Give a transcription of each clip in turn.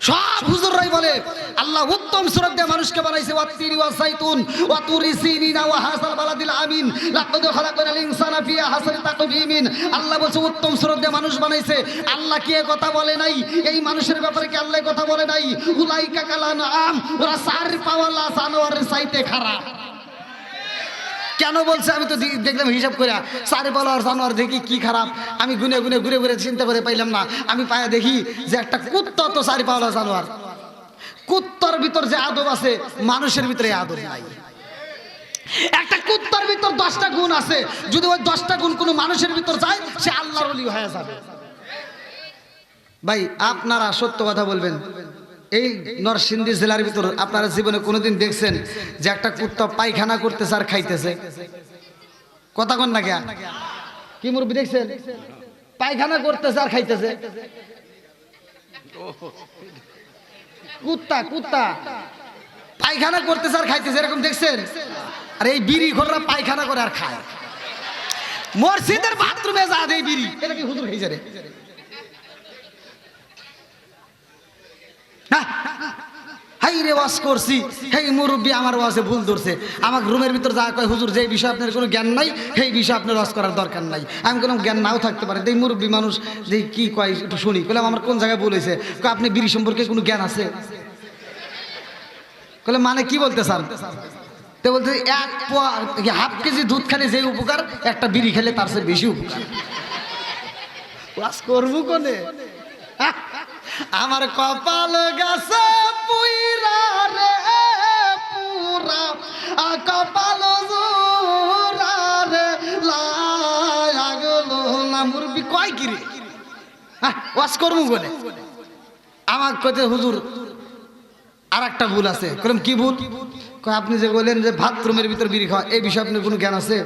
সব হুজুররাই বলে আল্লাহ উত্তম সূরা দিয়ে মানুষকে বানাইছে, ওয়াত্তিরি ওয়াসাইতুন ওয়া তুরি সিনিনা ওয়া হাসাল বালাদিল আমিন লাকাদ খালাকনাল ইনসানা ফি আহসানি তাকওয়িমিন। আল্লাহ বলছে উত্তম সূরা দিয়ে মানুষ বানাইছে। আল্লাহ কি কথা বলে নাই? এই মানুষের ব্যাপারে কি আল্লাহ কথা বলে নাই? উলাইকা কালান আম, ওরা সার পাওয়ালা জানোয়ারের চাইতে খারাপ। কেন বলছে? আমি তো দেখলাম হিসাব করে সারে পাওয়ালা আর জানোয়ার দেখি কি খারাপ, আমি গুনে গুনে ঘুরে ঘুরে চিন্তা করে পাইলাম না। আমি পায়া দেখি যে একটা কুত্তা তো সারি পাওয়ালা জানোয়ার। কুত্তার ভিতর যে আদব আছে মানুষের ভিতরে আদব নাই। একটা কুত্তার ভিতর 10টা গুণ আছে, যদি ওই 10টা গুণ কোনো মানুষের ভিতর যায় সে আল্লাহর ওলি হয়ে যাবে। ভাই আপনারা সত্য কথা বলবেন, এই নরসিংদী জেলার ভিতর আপনারা জীবনে কোনোদিন দেখছেন যে একটা কুত্তা পায়খানা করতেছে আর খাইতেছে? কথা কন না কেন? কি মুরব্বি দেখছেন পায়খানা করতেছে আর খাইতেছে? কুত্তা কুত্তা পায়খানা করতেছে আর খাইতেছে এরকম দেখছেন? আর এই বিড়ি ঘোররা পায়খানা করে আর খায়। মসজিদের বাথরুমে যা দেয় বিড়ি, এটা কি হুজুর খাইছে রে? হাই রে ওয়াজ করছি, হেই মুরব্বী আমার ওয়াজে ভুল ধরছে, আমার রুমের ভিতর যা কয় হুজুর যে বিষয়ে আপনার কোনো জ্ঞান নাই সেই বিষয়ে আপনার ওয়াজ করার দরকার নাই। আমি কোনো জ্ঞান নাও থাকতে পারে, এই মুরব্বী মানুষ যে কি কয় একটু শুনি। বললাম আমার কোন জায়গায় ভুল হয়েছে? আপনি বিড়ি সম্পর্কে কোনো জ্ঞান আছে? বলে মানে কি বলতে চান? তো বলতে হাফ কেজি দুধ খেলে যে উপকার, একটা বিড়ি খেলে তার চেয়ে বেশি উপকার। ওয়াজ করবো কোনে? আমার কপাল গেছে পুইরা রে পুরা, কপাল জোরা রে লাগলো না। মুরব্বি কয় কি রে ওয়াজ করবো কোনে? আমার কইতে হুজুর আর একটা ভুল আছে। বললাম কি ভুল? আপনি যে বললেন যে বাথরুমের ভিতর বিড়ি খাওয়া, এই বিষয়ে আপনার কোনো জ্ঞান আছে?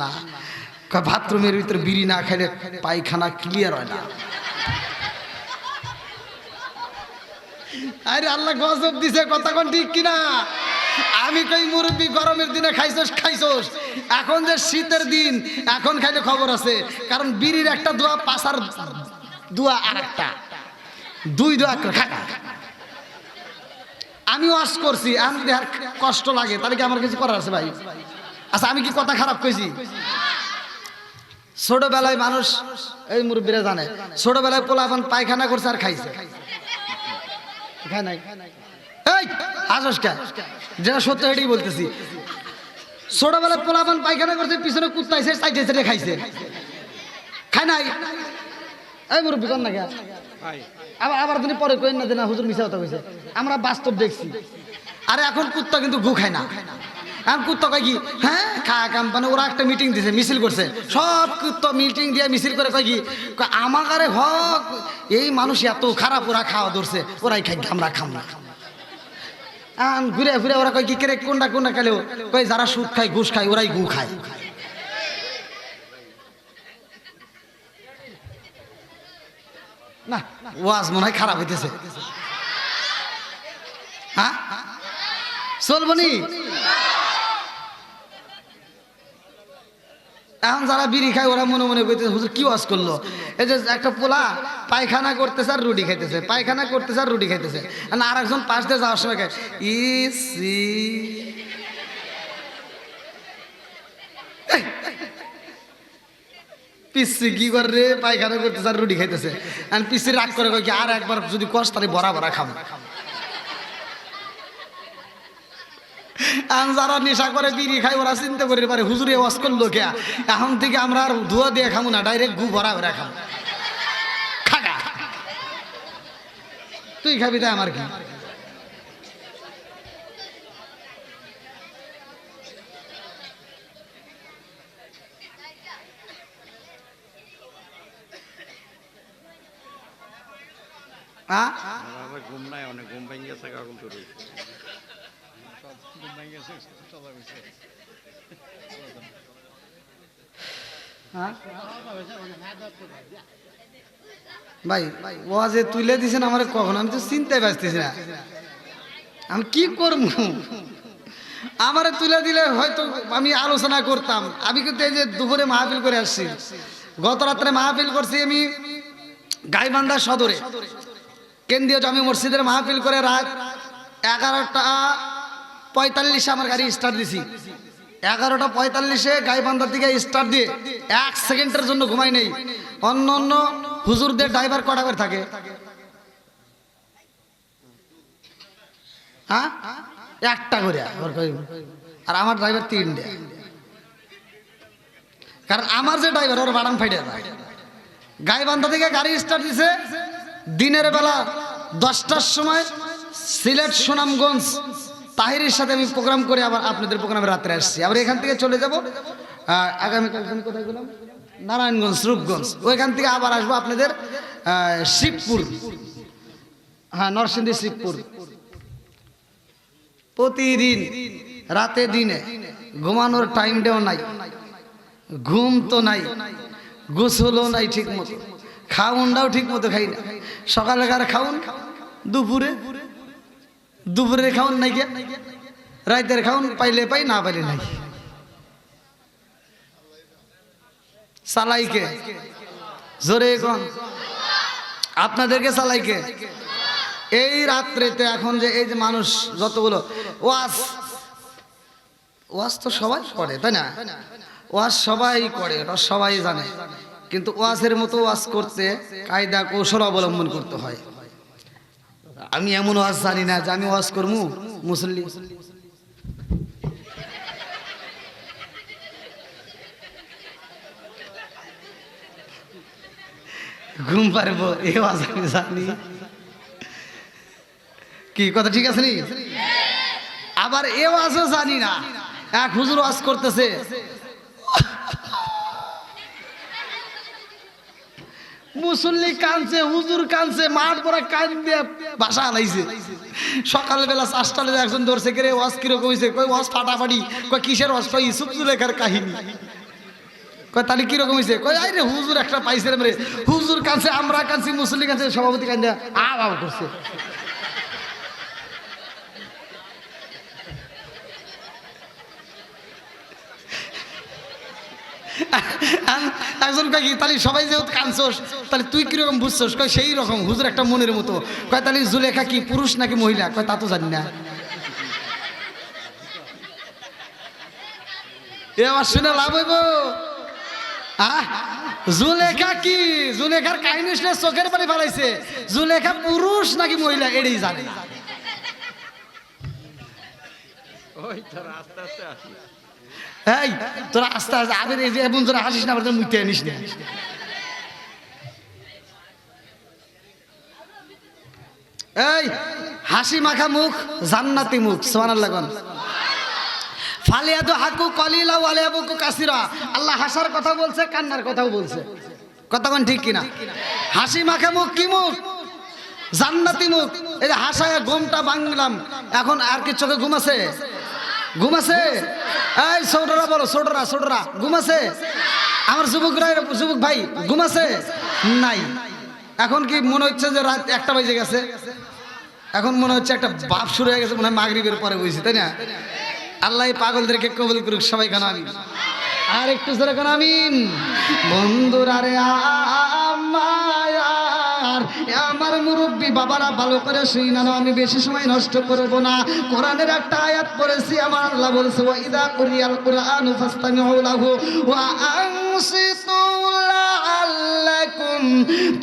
না। বাথরুমের ভিতর বিড়ি না খাইলে পায়খানা ক্লিয়ার হয় না। আরে আল্লাহ গজব দিছে, কথা কোন ঠিক কিনা? আমি কই মুরব্বি গরমের দিনে খাইছস খাইছস, এখন যে শীতের দিন এখন খাইলে খবর আছে। কারণ বিড়ির একটা দোয়া, পাশার দোয়া আর একটা, দুই দোয়া খাটা। আমি ওয়াজ করছি, আমি দেখার কষ্ট লাগে, তাহলে কি আমার কিছু করার আছে ভাই? আচ্ছা আমি কি কথা খারাপ কইছি? ছোটবেলায় মানুষ, এই মুরব্বীরা জানে, ছোটবেলায় পোলাপান পায়খানা করছে আর খাইছে, খায় নাই? এই হাসস কে? যেটা সত্য এটাই বলতেছি। ছোটবেলায় পোলাপান পায়খানা করছে, পিছনে কুত্তা এসে চাইতে চাইতে খাইছে, খায় নাই? এই মুরব্বী কর না কে? আবার তুমি পরে কইন না যে না হুজুর মিছা কথা কইছে, আমরা বাস্তব দেখছি। আরে এখন কুত্তা কিন্তু গু খায় না। এখন কুত্তা কয় কি, হ্যাঁ খায় কোম্পানি, ওরা একটা মিটিং দিছে, মিছিল করছে, সব কুত্তা মিটিং দিয়ে মিছিল করে কয় কি, আমাকে হক এই মানুষ এত খারাপ, ওরা খাওয়া ধরছে, ওরাই খাই, আমরা খাম না। ঘুরে ফিরে ওরা কয় কি কেরে কোনটা কোনটা খেলেও কয় যারা সুদ খায় ঘুষ খায় ওরাই গু খায়। না ওয়াজ মনে হয় খারাপ হইতেছে। হ্যাঁ চলবনি? এখন যারা বিড়ি খায় ওরা মনে মনে কইতেছে হুজুর কি ওয়াজ করলো? এই যে একটা পোলা পায়খানা করতেছে আর রুটি খাইতেছে, পায়খানা করতেছে আর রুটি খাইতেছে, আর একজন পাশ দিয়ে যাওয়ার সময় খায় ইসি, পিসি কি করে পায়খানা করতেছে আর রুটি খাইতেছে, আর পিসি রাগ করে কয় কি আর একবার যদি কষ্ট তাহলে বড়া বড়া খাবো। যারা নেশা করে বিড়ি খায় ওরা চিন্তা করে পারে হুজুরে ওয়াজ করলো কে, এখন থেকে আমরা আর ধোয়া দিয়ে খাবো না, ডাইরেক্ট গু ভরা ভরা খাবো। খাগা তুই খাবি তাই আমার কি? ঘুম নাই, অনেক ঘুম ভেঙে গেছে, কাকুল তো রয়েছে। ভাই ওয়াজে তুলে দিছেন আমার কখন, আমি তো চিন্তায় বাঁচতেছি না, আমি কি করবো? আমারে তুলে দিলে হয়তো আমি আলোচনা করতাম। আমি কিন্তু এই যে দুপুরে মাহফিল করে আসছি, গত রাত্রে মাহফিল করছি আমি গাইবান্ধা সদরে, কেন্দ্রীয় জামি মসজিদের মাহফিল করে রাত 11:45 আমার গাড়ি স্টার্ট দিছি। 11:45 গাইবান্ধার দিকে স্টার্ট দিয়ে 1 সেকেন্ডের জন্য ঘুমাই নেই। অন্য অন্য হুজুরদের ড্রাইভার কটা করে থাকে? হ্যাঁ, একটা করে। আর আমার ড্রাইভার 3টে। কারণ আমার যে ড্রাইভার ওর বাড়ান ফাইটে যায়। গাইবান্ধা থেকে গাড়ি স্টার্ট দিছে দিনের বেলা 10টার সময় সিলেট সুনামগঞ্জ তাহিরের সাথে আমি প্রোগ্রাম করে আবার আপনাদের প্রোগ্রামে রাত্রে আসছি। আবার এখান থেকে চলে যাব আগামীকাল কোথায় গেলাম, নারায়ণগঞ্জ রূপগঞ্জ, ওইখান থেকে আবার আসবো আপনাদের শিবপুর, হ্যাঁ নরসিংদী শিবপুর। প্রতিদিন রাতে দিনে ঘুমানোর টাইমটাও নাই, ঘুম তো নাই, গোসলও নাই ঠিক মতো, খাউনটাও ঠিক মতো খাই না। সকালেকার খাউন দুপুরে, দুপুরে খাউন নাই কে, রাতের খাউন পাইলে পাই না পাইলে নাই। চালাইকে জোরে কোন আপনাদেরকে চালাইকে এই রাত্রেতে এখন যে এই যে মানুষ যতগুলো ওয়াজ, ওয়াজ তো সবাই করে তাই না, ওয়াজ সবাই করে, এটা সবাই জানে, কিন্তু ওয়াজের মতো ওয়াজ করতে কায়দা কৌশল অবলম্বন করতে হয়। আমি এমন ওয়াজ জানি না যে আমি ওয়াজ করবো মুসল্লি ঘুম পারবো, এই ওয়াজ আমি জানি। কি কথা ঠিক আছে নি? আবার এ ওয়াজও জানি না। এক হুজুর ওয়াজ করতেছে, মুসল্লি কানছে, হুজুর কানছে, মাঠ পরা কান দিয়ে বাসা আলাইছে। সকালবেলা 5টালে একজন ধরছে, কে রে ওয়াজ কিরকম হয়েছে? কই ওয়াজ ফাটাফাটি। কই কিসের ওয়াজ? কই ইউসুফ জুলেখার কাহিনী। কই তাহলে কিরকম হয়েছে? কই আই রে হুজুর একটা পাইছে রে, হুজুর কানছে, আমরা কানছি, মুসল্লি কানছে, সভাপতি কান দিয়ে আ করছে। একজন কয় কি তাহলে সবাই যেহেতু কানছোস তাহলে তুই কিরকম বুঝছোস? কয় সেই রকম হুজুর একটা মনের মতো। কয় তাহলে জুলেখা কি পুরুষ নাকি মহিলা? কয় তা তো জানি না। এ আমার শুনে লাভ হইব? জুলেখা কি? জুলেখার কাহিনী শুনে চোখের পানি ফেলাইছে। জুলেখা পুরুষ নাকি মহিলা এটাই জানে না। ওই তোর আস্তে আস্তে আসিস। এই তোরা আস্তে আস্তে আবের এই যে এমন তোরা হাসিস না, আবার তোর মুইতে আনিস না। এই হাসি মাখা মুখ জান্নাতি মুখ, সুবহানাল্লাহ কোন। ফালিয়াদু হাকু কলিলা ওয়া লায়াবুকু কাসিরা। আল্লাহ হাসার কথা বলছে, কান্নার কথাও বলছে। কথা কোন ঠিক কিনা? হাসি মাখা মুখ কি মুখ? জান্নাতি মুখ। এই যে হাসায় ঘুমটা ভাঙলাম, এখন আর কি চোখে ঘুম আছে? ঘুম আছে? এই ছোটরা বলো, ছোটরা ছোটরা ঘুম আছে? আমার যুবকরা, যুবক ভাই ঘুম আছে? নাই। এখন কি মনে হচ্ছে যে রাত 1টা বেজে গেছে? এখন মনে হচ্ছে একটা বাপ শুরু হয়ে গেছে, মনে হয় মাগরিবের পরে বইছি, তাই না? আল্লাহ পাগলদেরকে কবুল করুক, সবাই কেন আমিন। আর একটু জোরে কেন আমিন। বন্ধুরা রে আমার মুরব্বী বাবারা ভালো করে শুই না, আমি বেশি সময় নষ্ট করব না। কোরআনের একটা আয়াত পড়েছি, আমার আল্লাহ বলছে ওয়া ইযা কুরিয়াল কুরআনু ফাসতামিউ লাহু ওয়া আনসিতু লাআল্লাকুম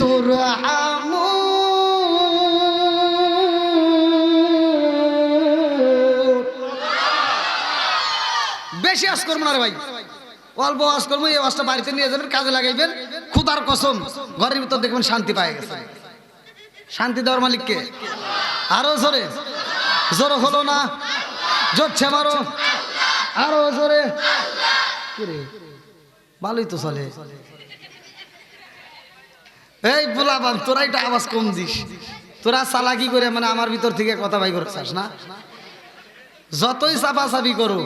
তুরহামুন। বেশি আওয়াজ করবো না রে ভাই, অল্প আওয়াজ করবো। এই আওয়াজটা বাড়িতে নিয়ে যাবেন, কাজে লাগাইবেন। খুদার কসম ঘরের ভিতর দেখবেন শান্তি পায় গেছে। শান্তি দেওয়ার মালিককে। আরো জোরে, জোর হলো না, জোরছে মারো আরো জোরে। ভালোই তো চলে। এই বুলাবান তোরা এটা আওয়াজ কম দিস। তোরা চালাকি করে মানে আমার ভিতর থেকে কথা ভাই করছিস না। যতই চাপা চাপি করো,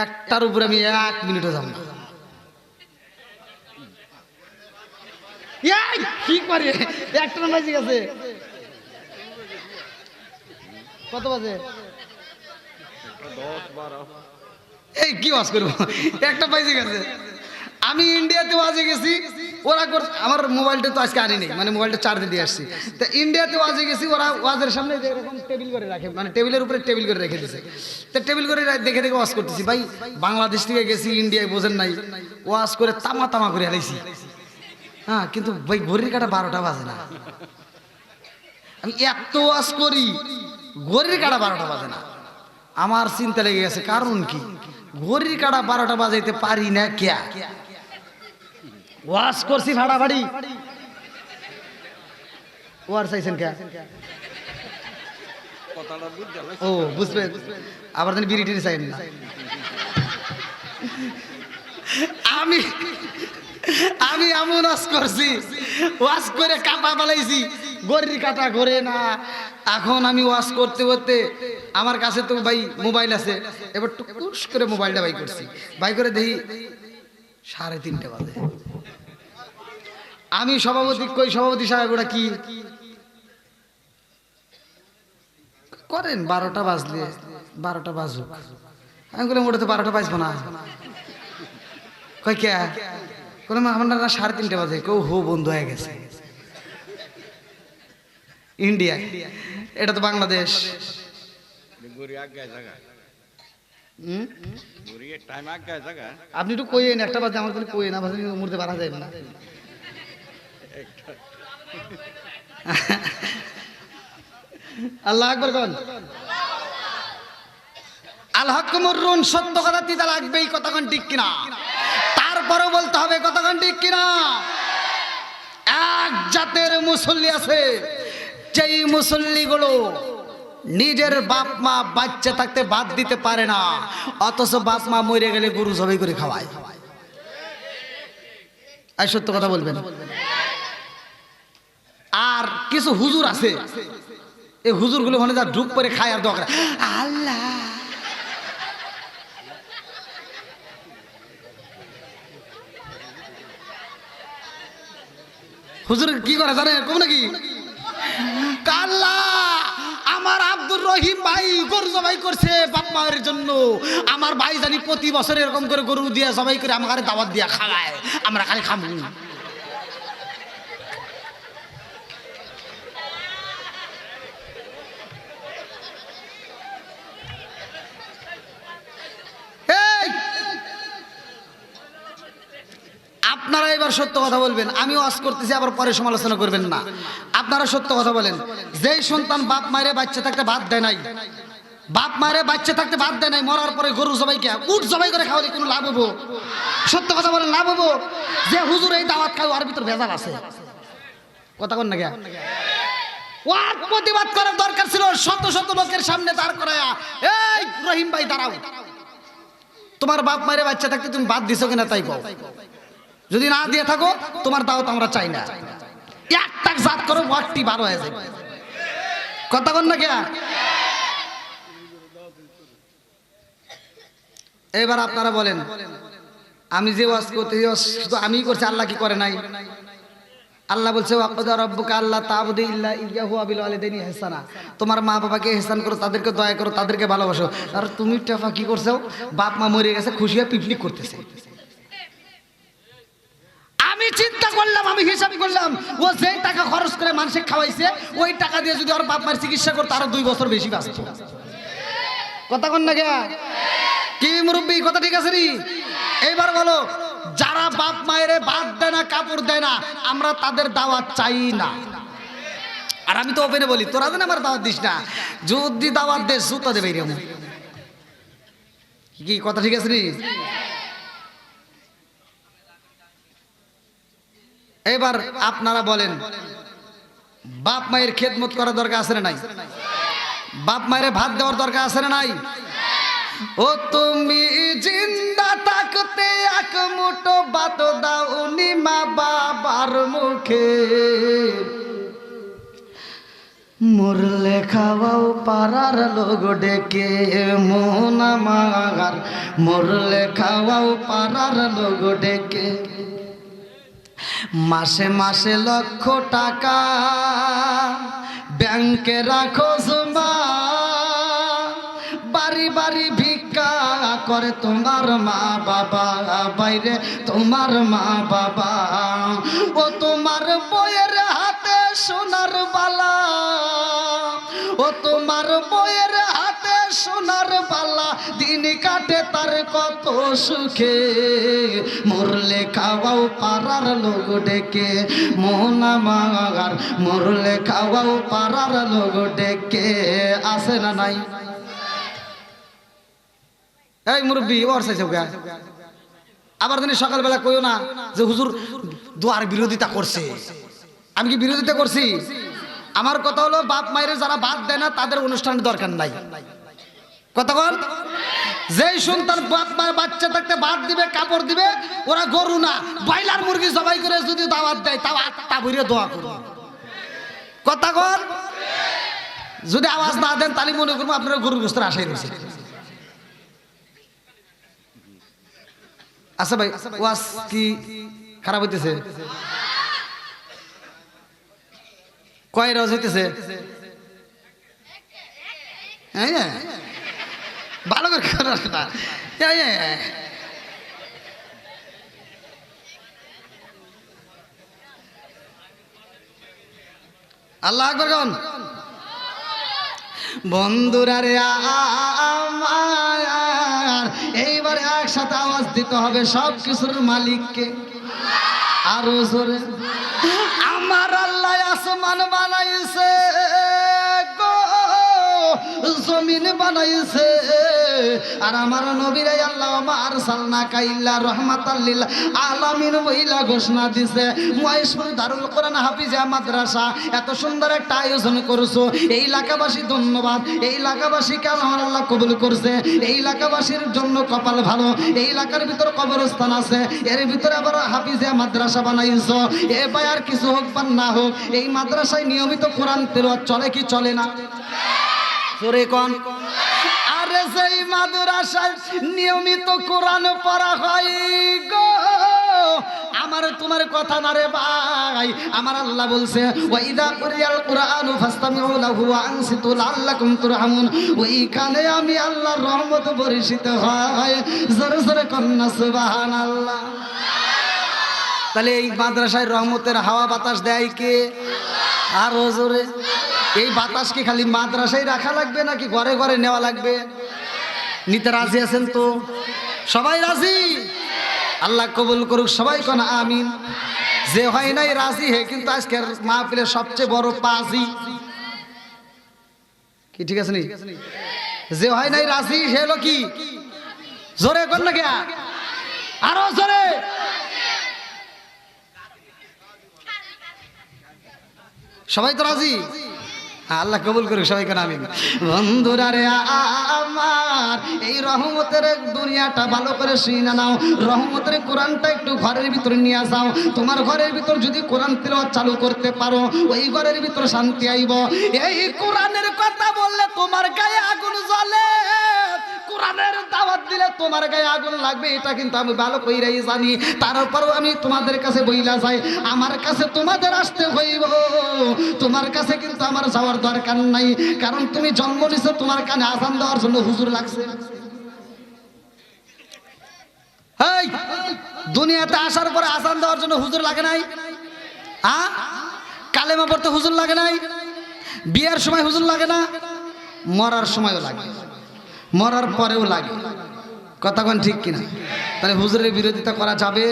একটার উপরে আমি 1 মিনিটও যাব না। কি করে 1টা বাজে গেছে? কত বাজে? 10-12। এই কি ওয়াজ করবো? 1টা বাজে গেছে। আমি ইন্ডিয়াতে ওয়াজে গেছি, ওরা আমার মোবাইলটা তো আজকে আনি নেই, মানে মোবাইলটা চার্জে দিয়ে আসছি। তা ইন্ডিয়াতে ওয়াজে গেছি, ওরা ওয়াজের সামনে এরকম টেবিল করে রাখে, মানে টেবিলের উপরে টেবিল করে রেখে দিয়েছে। তা টেবিল করে দেখে দেখে ওয়াজ করতেছি। ভাই বাংলাদেশ থেকে গেছি ইন্ডিয়ায়, বোঝেন নাই, ওয়াজ করে তামা তামা করে হারাইছি। হ্যাঁ, কিন্তু ভাই ঘড়ির কাটা 12টা বাজে না। আমি এত ওয়াজ করি, ঘড়ির কাটা 12টা বাজে না। আমার চিন্তা লেগে গেছে, কারণ কি ঘড়ির কাটা 12টা বাজাইতে পারি না ক্যা? ওয়াজ করছি ফাড়াফাড়ি, ওয়ার চাইছেন ক্যা? কথাটা বুঝতে ও বুঝবেন, আবার যেন বিড়ি টিড়ি চাইন না। আমি আমি এমন ওয়াজ করছি, ওয়াজ করে কাপা বালাইছি, গড়ির কাটা ঘরে না। এখন আমি ওয়াজ করতে করতে আমার কাছে তো ভাই মোবাইল আছে, এবার টুকুস করে মোবাইলটা বাই করছি, বাই করে দেখি 3:30 বাজে। আমি সভাপতি কই, সভাপতি সাহেব ওটা কি করেন? 12টা বাজলে 12টা বাজুক। আমি বললাম ওটা তো 12টা বাজবো না। কই কে? বললাম আমার না 3:30 বাজে। কেউ হো বন্ধ হয়ে গেছে। ইন্ডিয়া, এটা তো বাংলাদেশ। আপনি একটু কইয়েন, একটা বাজে আমার তো কইয়ে না, বাজে মুড়তে পারা যায় না। আল্লাহ আকবার কোন। আল হক মুররুন, সত্য কথা তিতা লাগবে, এই কথাখান ঠিক কিনা? তারপরে বলতে হবে কথাখান ঠিক কিনা? এক জাতের মুসল্লি আছে, যেই মুসল্লিগুলো নিজের বাপ মা বাচ্চা থাকতে বাদ দিতে পারে না, অথচ বাপ মা মরে গেলে গরু জবাই করে খাওয়ায়। আর সত্য কথা বলবেন। আর কিছু হুজুর আছে, এই হুজুর গুলো মানে যা ঢুক করে খায় আর দোয়া আল্লাহ। হুজুর কি করে জানে কম নাকি? কাল্লা আমার আব্দুর রহিম ভাই গরু জবাই করছে বাপ মায়ের জন্য। আমার ভাই জানি প্রতি বছর এরকম করে গরু দিয়া জবাই করে আমার দাওয়াত দিয়া খাওয়ায়, আমরা খালি খাবো। আপনারা এবার সত্য কথা বলবেন। আমি ওয়াজ করতেছি, আবার পরে সমালোচনা করবেন না। আপনারা সত্য কথা বলেন, যেই সন্তান বাপ মায়ের বাচ্চা থাকতে বাদ দেয় নাই, বাপ মায়ের বাচ্চা থাকতে বাদ দেয় নাই, মরার পরে গরু জবাই কে উট জবাই করে খাওয়ালে কোনো লাভ হবো? সত্য কথা বলেন, লাভ হবো? যে হুজুর এই দাওয়াত খায় ওর ভিতর ভেজাল আছে। কথা কন না কে? ওয়াজ প্রতিবাদ করার দরকার ছিল শত শত লোকের সামনে দাঁড় করায়া, এই রহিম ভাই দাঁড়াও, তোমার বাপ মায়ের বাচ্চা থাকতে তুমি বাদ দিছো কিনা তাই কও। যদি না দিয়ে থাকো তোমার দাওয়াত আমরা চাই না। একটা জাত করো, ওয়াটটি 12 হয়ে যাবে। কথা বল না কে? এবার আপনারা বলেন, আমি যে ওয়াজ করতে শুধু আমিই করছি, আল্লাহ কি করে নাই? আল্লাহ বলছে ওয়াকদা রাব্বুকা আল্লা তা'বুদু ইল্লা ইয়্যাহু ওয়া বিল ওয়ালিদাইনি ইহসানা, তোমার মা বাবাকে ইহসান করো, তাদেরকে দয়া করো, তাদেরকে ভালোবাসো। আর তুমি টেফা কি করছো? বাপ মা মরে গেছে, খুশি হয়ে পিকনিক করতেছে। আমি চিন্তা করলাম, আমি হিসাব করলাম, ও যে টাকা খরচ করে মানুষে খাওয়াইছে, ওই টাকা দিয়ে যদি ওর বাপ মার চিকিৎসা করতো আরো 2 বছর বেশি বাঁচত। কথা কন না কে? কি মুরব্বী, কথা ঠিক আছে নি? এইবার বলো, যারা বাপ মায়ের বাদ দেয় না, কাপড় দেয় না, আমরা তাদের দাওয়াত চাই না। আর আমি তো ওপেনে বলি, তোরা যেন আমার দাওয়াত দিস না, যদি দাওয়াত দে জুতা দেবে এরকম। কি কথা ঠিক আছে নি? এবার আপনারা বলেন, বাপ মায়ের খেদমত করার দরকার আছে না নাই? বাপ মায়ের ভাত দেওয়ার দরকার আছে না নাই? ও তুমি জিন্দা থাকতে এক মুঠো ভাত দাওনি মা বাবার মুখে, মরলে খাওয়াও পাড়ার লোক ডেকে, মন আমার মরলে খাওয়াও পাড়ার লোক ডেকে, মাসে মাসে লক্ষ টাকা ব্যাংকে রাখো জমা, বাড়ি বাড়ি ভিক্ষা করে তোমার মা বাবা, বাইরে তোমার মা বাবা। ও তোমার বইয়ের হাতে সোনার বালা, ও তোমার বইয়ের হাতে সোনার বালা, দিন কাটে তার কত সুখে। মরলে খাওয়াও পাড়ার লোক ডেকে, মন আমার মরলে খাওয়াও পাড়ার লোক ডেকে। আসে না নাই? এই মুরব্বী ওর চাইছে ওকে। আবার তুমি সকালবেলা কইও না যে হুজুর দোয়ার বিরোধিতা করছে। আমি কি বিরোধিতা করছি? আমার কথা হলো বাপ মায়ের যারা বাদ দেয় না তাদের অনুষ্ঠানের দরকার নাই। কথা বল, যেই সন্তান বাপ মায়ের বাচ্চা থাকতে বাদ দিবে, কাপড় দিবে, ওরা গরু না ব্রয়লার মুরগি জবাই করে যদি দাওয়াত দেয় তাও আত্মা ভরে দোয়া করবো। কথা বল, যদি আওয়াজ না দেন তাহলে মনে করবো আপনারা গরুর গোস্তের আশায় রয়েছে। আচ্ছা ভাই, ওয়াজ কি খারাপ হইতেছে? কয় রোজ হইতেছে? ভালো করে আল্লাহ আকবার কোন বন্ধুরা রে আমার, এইবারে একসাথে আওয়াজ দিতে হবে সব কিছুর মালিককে। আরো জোরে, আমার আল্লাহ আসমান বানাইছে গো, জমিন বানাইছে, আর আমার নবীরে আল্লাহ মা আরসালনাকা ইল্লা রাহমাতাল লিল আলামিন বইলা ঘোষণা দিছে। মহেশপুর দারুল কোরআন হাফিজিয়া মাদ্রাসা এত সুন্দর একটা আয়োজন করছো, এই এলাকাবাসী ধন্যবাদ। এই এলাকাবাসীকে আমার আল্লাহ কবুল করছে। এই এলাকাবাসীর জন্য কপাল ভালো, এই এলাকার ভিতর কবরস্থান আছে, এর ভিতরে আবার হাফিজিয়া মাদ্রাসা বানাইছো। এ ভাই আর কিছু হোক বা না হোক, এই মাদ্রাসায় নিয়মিত কোরআন তেলাওয়াত চলে কি চলে না? জোরে কোন। আরে সেই মাদ্রাসায় নিয়মিত কোরআন পড়া হয় গো, আমার তোমার কথা না রে ভাই। আমার আল্লাহ বলছে ওয়াইদা কুরিয়াল কুরআনু ফাসতামিউ লাহু ওয়া আনসিতু লাআল্লাকুম তুরহামুন। ওইখানে আমি আল্লাহর রহমত বর্ষিত হয়। জোরে জোরে কন্না সুবহানাল্লাহ। তাহলে এই মাদ্রাসায় রহমতের হাওয়া বাতাস দেয় কে? আরো জোরে। এই বাতাস কি খালি মাদ্রাসায় রাখা লাগবে নাকি ঘরে ঘরে নেওয়া লাগবে? নিতে রাজি আছেন তো? সবাই রাজি? আল্লাহ কবুল করুক, সবাই কোন আমিন। যে হয় নাই রাজি হে কিন্তু আজকের মাহফিলের সবচেয়ে বড় পাজি। কি ঠিক আছে নি? যে হয় নাই রাজি হে হলো কি? জোরে কর না কে? আরো জোরে। সবাই তো রাজি? আল্লাহ কবুল করুক, সবাই কেন আমিন। বন্ধুরা রে আমার, এই রহমতের দুনিয়াটা ভালো করে শুনে নাও। রহমতের কোরআনটা একটু ঘরের ভিতরে নিয়ে যাও। তোমার ঘরের ভিতর যদি কোরআন তেলাওয়াত চালু করতে পারো, ওই ঘরের ভিতর শান্তি আইব। এই কোরআনের কথা বললে তোমার গায়ে আগুন জ্বলে, কোরআনের দাওয়াত দিলে তোমার গায়ে আগুন লাগবে, এটা কিন্তু আমি ভালো কইরাই জানি। তারপরও আমি তোমাদের কাছে বইলা যাই, আমার কাছে তোমাদের আসতে হইব, তোমার কাছে কিন্তু আমার যাওয়ার দরকার নাই। কারণ তুমি জন্ম নিছো, তোমার কানে আযান দেওয়ার জন্য হুজুর লাগছে। এই দুনিয়াতে আসার পরে আযান দেওয়ার জন্য হুজুর লাগে নাই? কালেমা পড়তে হুজুর লাগে নাই? বিয়ের সময় হুজুর লাগে না? মরার সময়ও লাগে, মরার পরেও লাগে। কথা কোন ঠিক কিনা? তাহলে হুজুরের বিরোধিতা করা যাবে?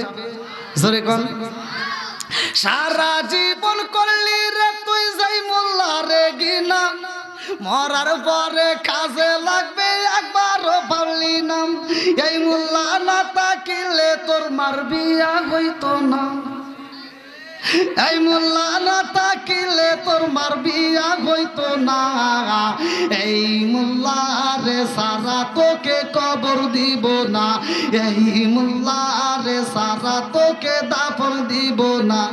জোরে কোন। সারা জীবন করলি রে তুই যাই মোল্লা রে গিনা, মরার পরে কাজে লাগবে একবারও পারলি না। এই মোল্লা না তাকিলে তোর মার বিয়া হইতো না, এই মোল্লা না তাকিলে তোর মার বিয়া হইতো না। এই মোল্লা রে সারা তোকে কবর দিব না, এই মোল্লা রে সারা তোকে দাফন দিব না।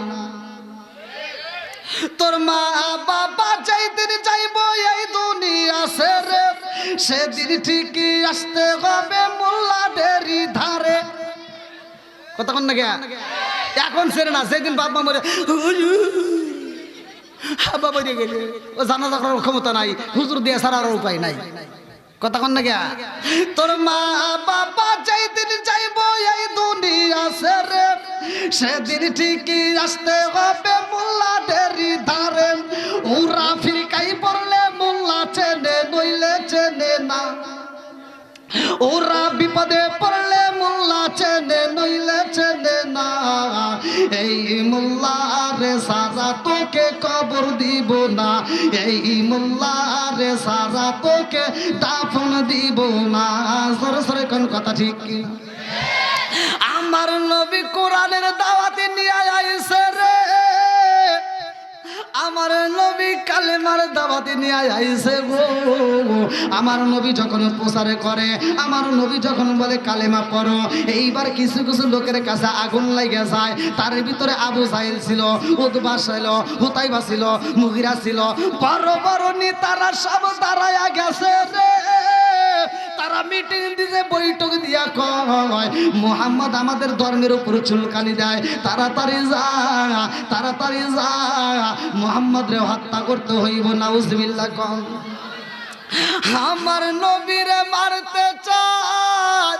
তোর মা বাবা যেদিন যাইব এই দুনিয়া ছেড়ে, সেদিন ঠিকই আসতে হবে মোল্লাদেরই ধারে। কতক্ষণ না গিয়া এখন ছেড়ে না, যেদিন বাবা মরে বাবা দিয়ে গেলে ও জানাজা করার ক্ষমতা নাই, হুজুর দিয়ে ছাড়ার উপায় নাই। কথা কন না গিয়া তোর মা বাবা যেই দিন যাইব এই দুনিয়া ছেড়ে সেদিন ঠিকই আসতে হবে মোল্লাদেরই ধারে ওরা ফিরকাই পড়লে মোল্লা চেনে নইলে চেনে না ওরা বিপদে পড়লে মোল্লা চেনে নইলে চেনে না এই মোল্লারে সারা তোকে কবর দিব না এই মোল্লারে সারা তোকে দাফন দিব না সরে সরে কোন কথা ঠিক কি আমার নবী কোরআনের দাওয়াতে নিয়ে আইছে রে আমার নবী কালেমার দাওয়াতে নিয়ে আইছে গো আমার নবী যখন প্রচারে করে আমার নবী যখন বলে কালেমা পড়ো এইবার কিছু কিছু লোকের কাছে আগুন লাগে যায় তার ভিতরে আবু জাহেল ছিল উতবা ছিল হুতাইবা ছিল মুগিরা ছিল বড় বড় নেতারা সব দাঁড়ায়া গেছে রে তারা মিটিং দিতে বৈঠক দিয়া কয় মুহাম্মদ আমাদের ধর্মের উপর চুলকানি দেয় তাড়াতাড়ি যা মুহাম্মদ রে হত্যা করতে হইব নাউজুবিল্লাহ কম আমার নবীরে মারতে চায়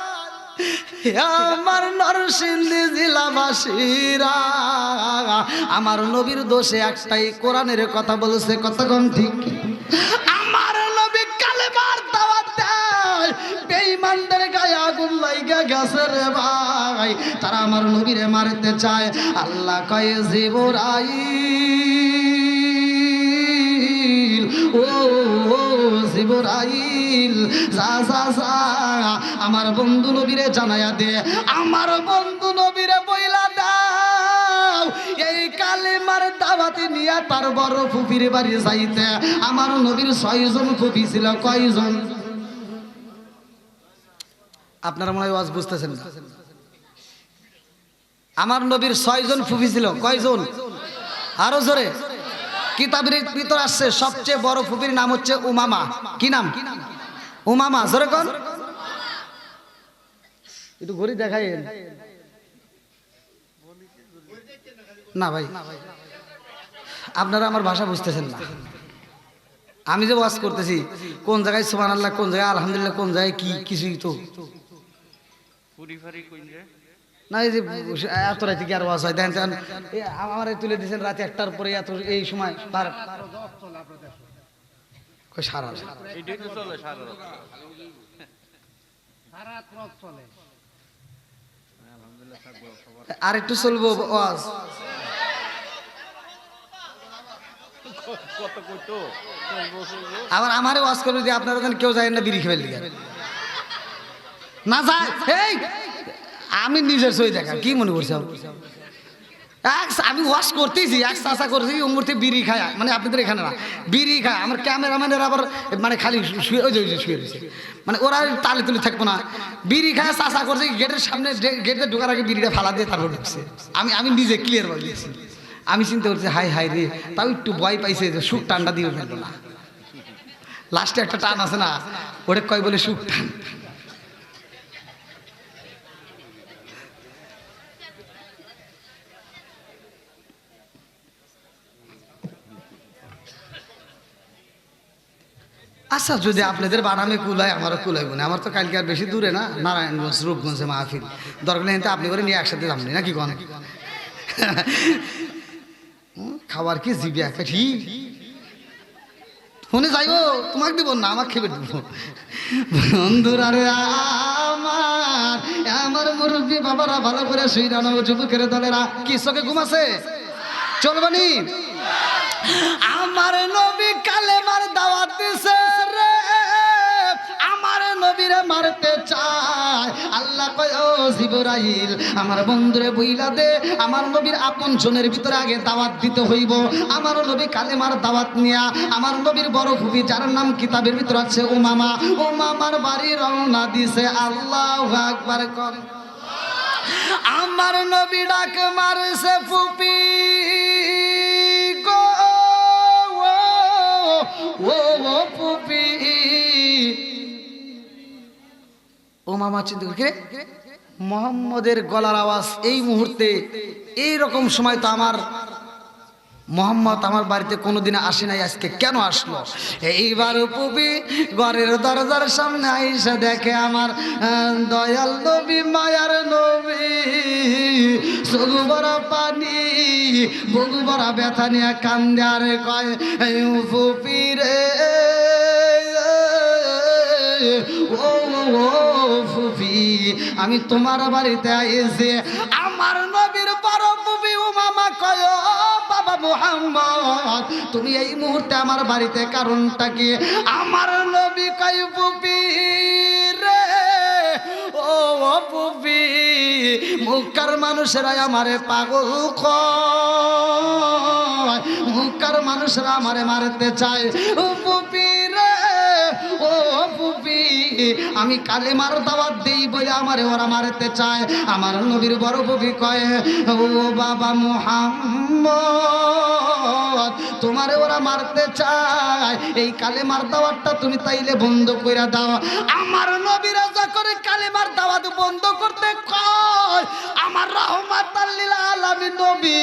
আমার নরসিংদী জেলাবাসীরা আমার নবীর দোষে একটাই কোরআনের কথা বলেছে কতক্ষণ ঠিক আমার নবী কালেমার দাওয়াত দেয় বেঈমানদের গায়ে আগুন লাইগা গেছে রে ভাই তারা আমার নবীরে মারতে চায় আল্লাহ কয় জিবরাইল ও জিবরাইল যা যা যা আমার বন্ধু নবীরে জানায়া দে আমার বন্ধু নবীরে বইলা দাও এই কালেমার দাওয়াতে নিয়ে তার বড় ফুফির বাড়ি যাইতে আমার নবীর 6 জন ফুফি ছিল কয়জন আপনারা মনে হয় ওয়াজ বুঝতেছেন না আমার নবীর 6 জন ফুফি ছিল কয়জন আরো জোরে কিতাবের ভিতর আসছে সবচেয়ে বড় ফুফির নাম হচ্ছে উমামা কি নাম উমামা জোরে কোন একটু ঘড়ি দেখাইন না ভাই আপনারা আমার ভাষা বুঝতেছেন না আমি যে ওয়াজ করতেছি কোন জায়গায় সুবহানাল্লাহ কোন জায়গায় আলহামদুলিল্লাহ কোন জায়গায় কি কিছুই তো না এই যে এত রাতে কি আর ওয়াজ হয় দেখেন আমার তুলে দিয়েছেন রাতে 1টার পরে এত এই সময় তার সারা আর একটু চলবো ওয়াজ আবার আমারে ওয়াজ করবে যে আপনারা কেউ যায় না বিড়ি খেয়ে লিখে না যায় এই আমি নিজের সই দেখা কি মনে করছি আমি ওয়াশ করতেছি এক চাষা করছি ও মুহূর্তে বিড়ি খায় মানে আপনাদের এখানে না বিড়ি খায় আমার ক্যামেরাম্যানের আবার মানে খালি শুয়ে শুয়ে রয়েছে মানে ওরা তালে তুলে থাকবো না বিড়ি খায় চাষা করছে গেটের সামনে গেটে ঢোকার আগে বিড়িটা ফালা দিয়ে তারপর ঢুকছে আমি নিজে ক্লিয়ার বলে দিচ্ছি আমি চিন্তা করছি হাই হাই রে তাও একটু ভয় পাইছে যে সুখ টানটা দিয়ে ফেলবো না লাস্টে একটা টান আছে না ওটা কয় বলে সুখ টান আচ্ছা যদি আপনাদের বানামে কুলায় আমারও কুলাইব না আমার তো কালকে আর বেশি দূরে না নারায়ণগঞ্জ রূপগঞ্জে মাহফিল দরকার নেই আপনি করে নিয়ে একসাথে যাবনি নাকি কোন খাবার কি জিবি একটা ঠিক ফোনে যাইব তোমাকে দিব না আমাকে খেয়ে দিব বন্ধুরা রে আমার মুরব্বী বাবারা ভালো করে শুইরানো যুবকের দলেরা কি চোখে ঘুমাছে চলবানি আমার নবী কালেমার দাওয়াত দিছে রে আমার নবীরে মারতে চায় আল্লাহ কয় ও জিবরাইল আমার বন্ধুরে বইলা দে আমার নবীর আপন জনের ভিতরে আগে দাওয়াত দিতে হইব আমার নবী কালেমার দাওয়াত নিয়া আমার নবীর বড় ফুফি যার নাম কিতাবের ভিতরে আছে উমামার বাড়ি রওনা দিছে আল্লাহু আকবার কর আমার নবী ডাক মারছে ফুফি ও ফুফি ও মামা চিন্তা করে মোহাম্মদের গলার আওয়াজ এই মুহূর্তে এই রকম সময় তো আমার মোহাম্মদ আমার বাড়িতে কোনোদিন আসে নাই, আজকে কেন আসলো? এইবার পুবি ঘরের দরজার সামনে আইসা দেখে আমার দয়াল নবী, মায়ার নবী, চোখ ভরা পানি, বুক ভরা ব্যথা নিয়ে কান্দে আর কয়, ফুপি রে ও ফুপি, আমি তোমার বাড়িতে আইছি। আমার নবীর বড় ফুপি উমামা কয়, বাবা মুহাম্মদ, তুমি এই মুহূর্তে আমার বাড়িতে কারণটা কি? আমার নবী কয়, ফুপি রে ও ফুপি, মুক্কার মানুষেরা আমারে পাগল কয়, মুক্কার মানুষেরা আমারে মারতে চায়। ও ফুপি রে ও ফুপি, আমি কালেমার দাওয়াত দেই বলে আমারে ওরা মারতে চায়। আমার নবীর বড় ফুপি কয়, ও বাবা মুহাম্মদ, তোমারে ওরা মারতে চায়, এই কালেমার দাওয়াতটা তুমি তাইলে বন্ধ কইরা দাও। আমার নবীরা যখন কালেমার দাওয়াত বন্ধ করতে কয়, আমার রাহমাতাল লিল আলামিন নবী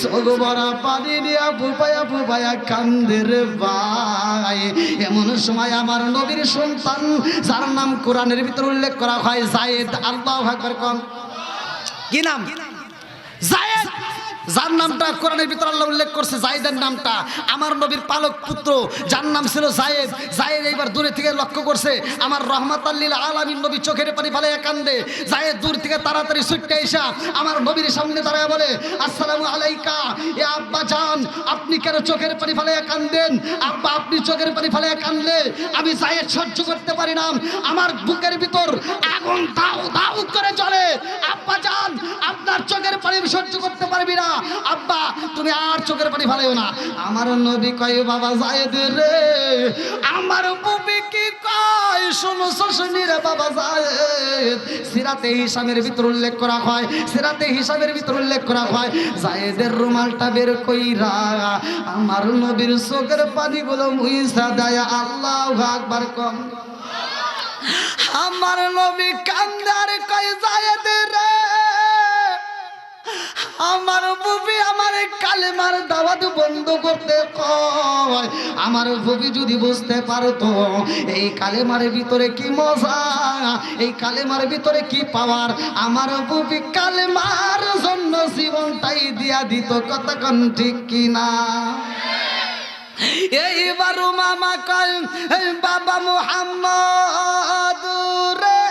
চোখ ভরা পানি নিয়া ফুপায়া ফুপায়া কান্দে রে ভাই। এমন সময় আমার নবীর সন্তান, যার নাম কোরআনের ভিতর উল্লেখ করা হয় যায়েদ, আল্লাহু আকবার কোন, কি নাম? যায়েদ, যার নামটা কোরআনের ভিতর আল্লাহ উল্লেখ করছে, যায়েদের নামটা। আমার নবীর পালক পুত্র যার নাম ছিল যায়েদ। যায়েদ এইবার দূরে থেকে লক্ষ্য করছে আমার রাহমাতাল লিল আলামিন নবী, চোখের পানি ফেলাইয়া কান্দে। যায়েদ দূর থেকে তাড়াতাড়ি ছুটে এসে আমার নবীর সামনে দাঁড়ায় বলে, আসসালামু আলাইকা এ আব্বা জান, আপনি কেন চোখের পানি ফেলাইয়া কান্দেন? আব্বা, আপনি চোখের পানি ফেলাইয়া কান্দলে আমি যায়েদ সহ্য করতে পারি না, আমার বুকের ভিতর আগুন দাউ দাউ করে জ্বলে। আব্বা জান, আপনার চোখের পানি আমি সহ্য করতে পারবি না, আব্বা তুমি আর চোখের পানি ফেলাইও না। আমার নবী কয়, বাবা যায়েদ রে, আমার বুবি কি কয় শোনো, শুনি রে বাবা যায়েদ। সিরাতে হিসামের ভিতর উল্লেখ করা হয়, সিরাতে হিসাবের ভিতর উল্লেখ করা হয়, যায়েদের রুমালটা বের কইরা আমার নবীর চোখের পানিগুলো মুইসা দেয়। আল্লাহু আকবার কম। আমার নবী কান্দার কয়, যায়েদ রে, আমার বুবি আমার কালেমার দাওয়াত বন্ধ করতে কয়। আমার বুবি যদি বুঝতে পারতো এই কালেমার ভিতরে কি মজা, এই কালেমার ভিতরে কি পাওয়ার, আমার বুবি কালেমার জন্য জীবনটাই দিয়া দিত। কতক্ষণ ঠিক কিনা? এইবার মামা কয়, বাবা মুহাম্মদ রে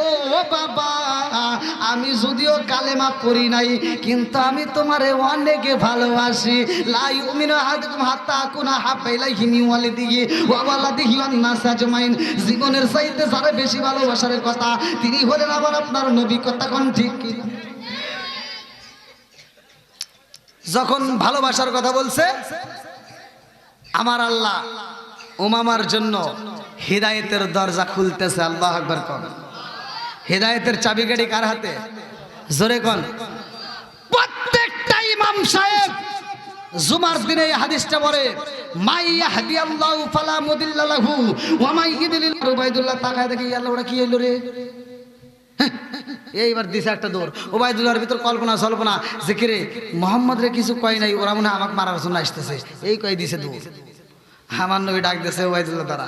ও বাবা, আমি যদিও কালেমা পড়ি নাই, কিন্তু আমি তোমারে অনেক ভালোবাসি। লা ইউমিনু আহাদুকুম হাত্তা আকুনা হাব্বা ইলাইহি মিন ওয়ালিদিহি ওয়া ওয়ালাদিহি ওয়ান নাস আজমাইন। জীবনের চাইতে যারা বেশি ভালোবাসার কথা তিনি হলেন আবার আপনার নবী। কতক্ষণ ঠিক কি? যখন ভালোবাসার কথা বলছে, আমার আল্লাহ উমামার জন্য হিদায়েতের দরজা খুলতেছে। আল্লাহু আকবার কোন। হিদায়েতের চাবিকাঠি কার হাতে? জোরে কোন। প্রত্যেকটা ইমাম সাহেব জুমার দিনে এই হাদিসটা পড়ে, মাই ইয়াহদিয়াল্লাহু ফালা মুদিল্লা লাহু ওয়া মাই ইউদ্লিল। উবাইদুল্লাহ তাকায় দেখি, আল্লাহ ওটা কি হইলো রে? এইবার দিছে একটা দৌড়। উবাইদুল্লাহর ভিতর কল্পনা সল্পনা, জিকিরে মোহাম্মদ রে কিছু কয় নাই, ওরা মনে হয় আমাকে মারার জন্য আসতেছে, এই কয় দিছে দৌড়। আমার নবী ডাক দিয়েছে, উবাইদুল্লাহ দাঁড়া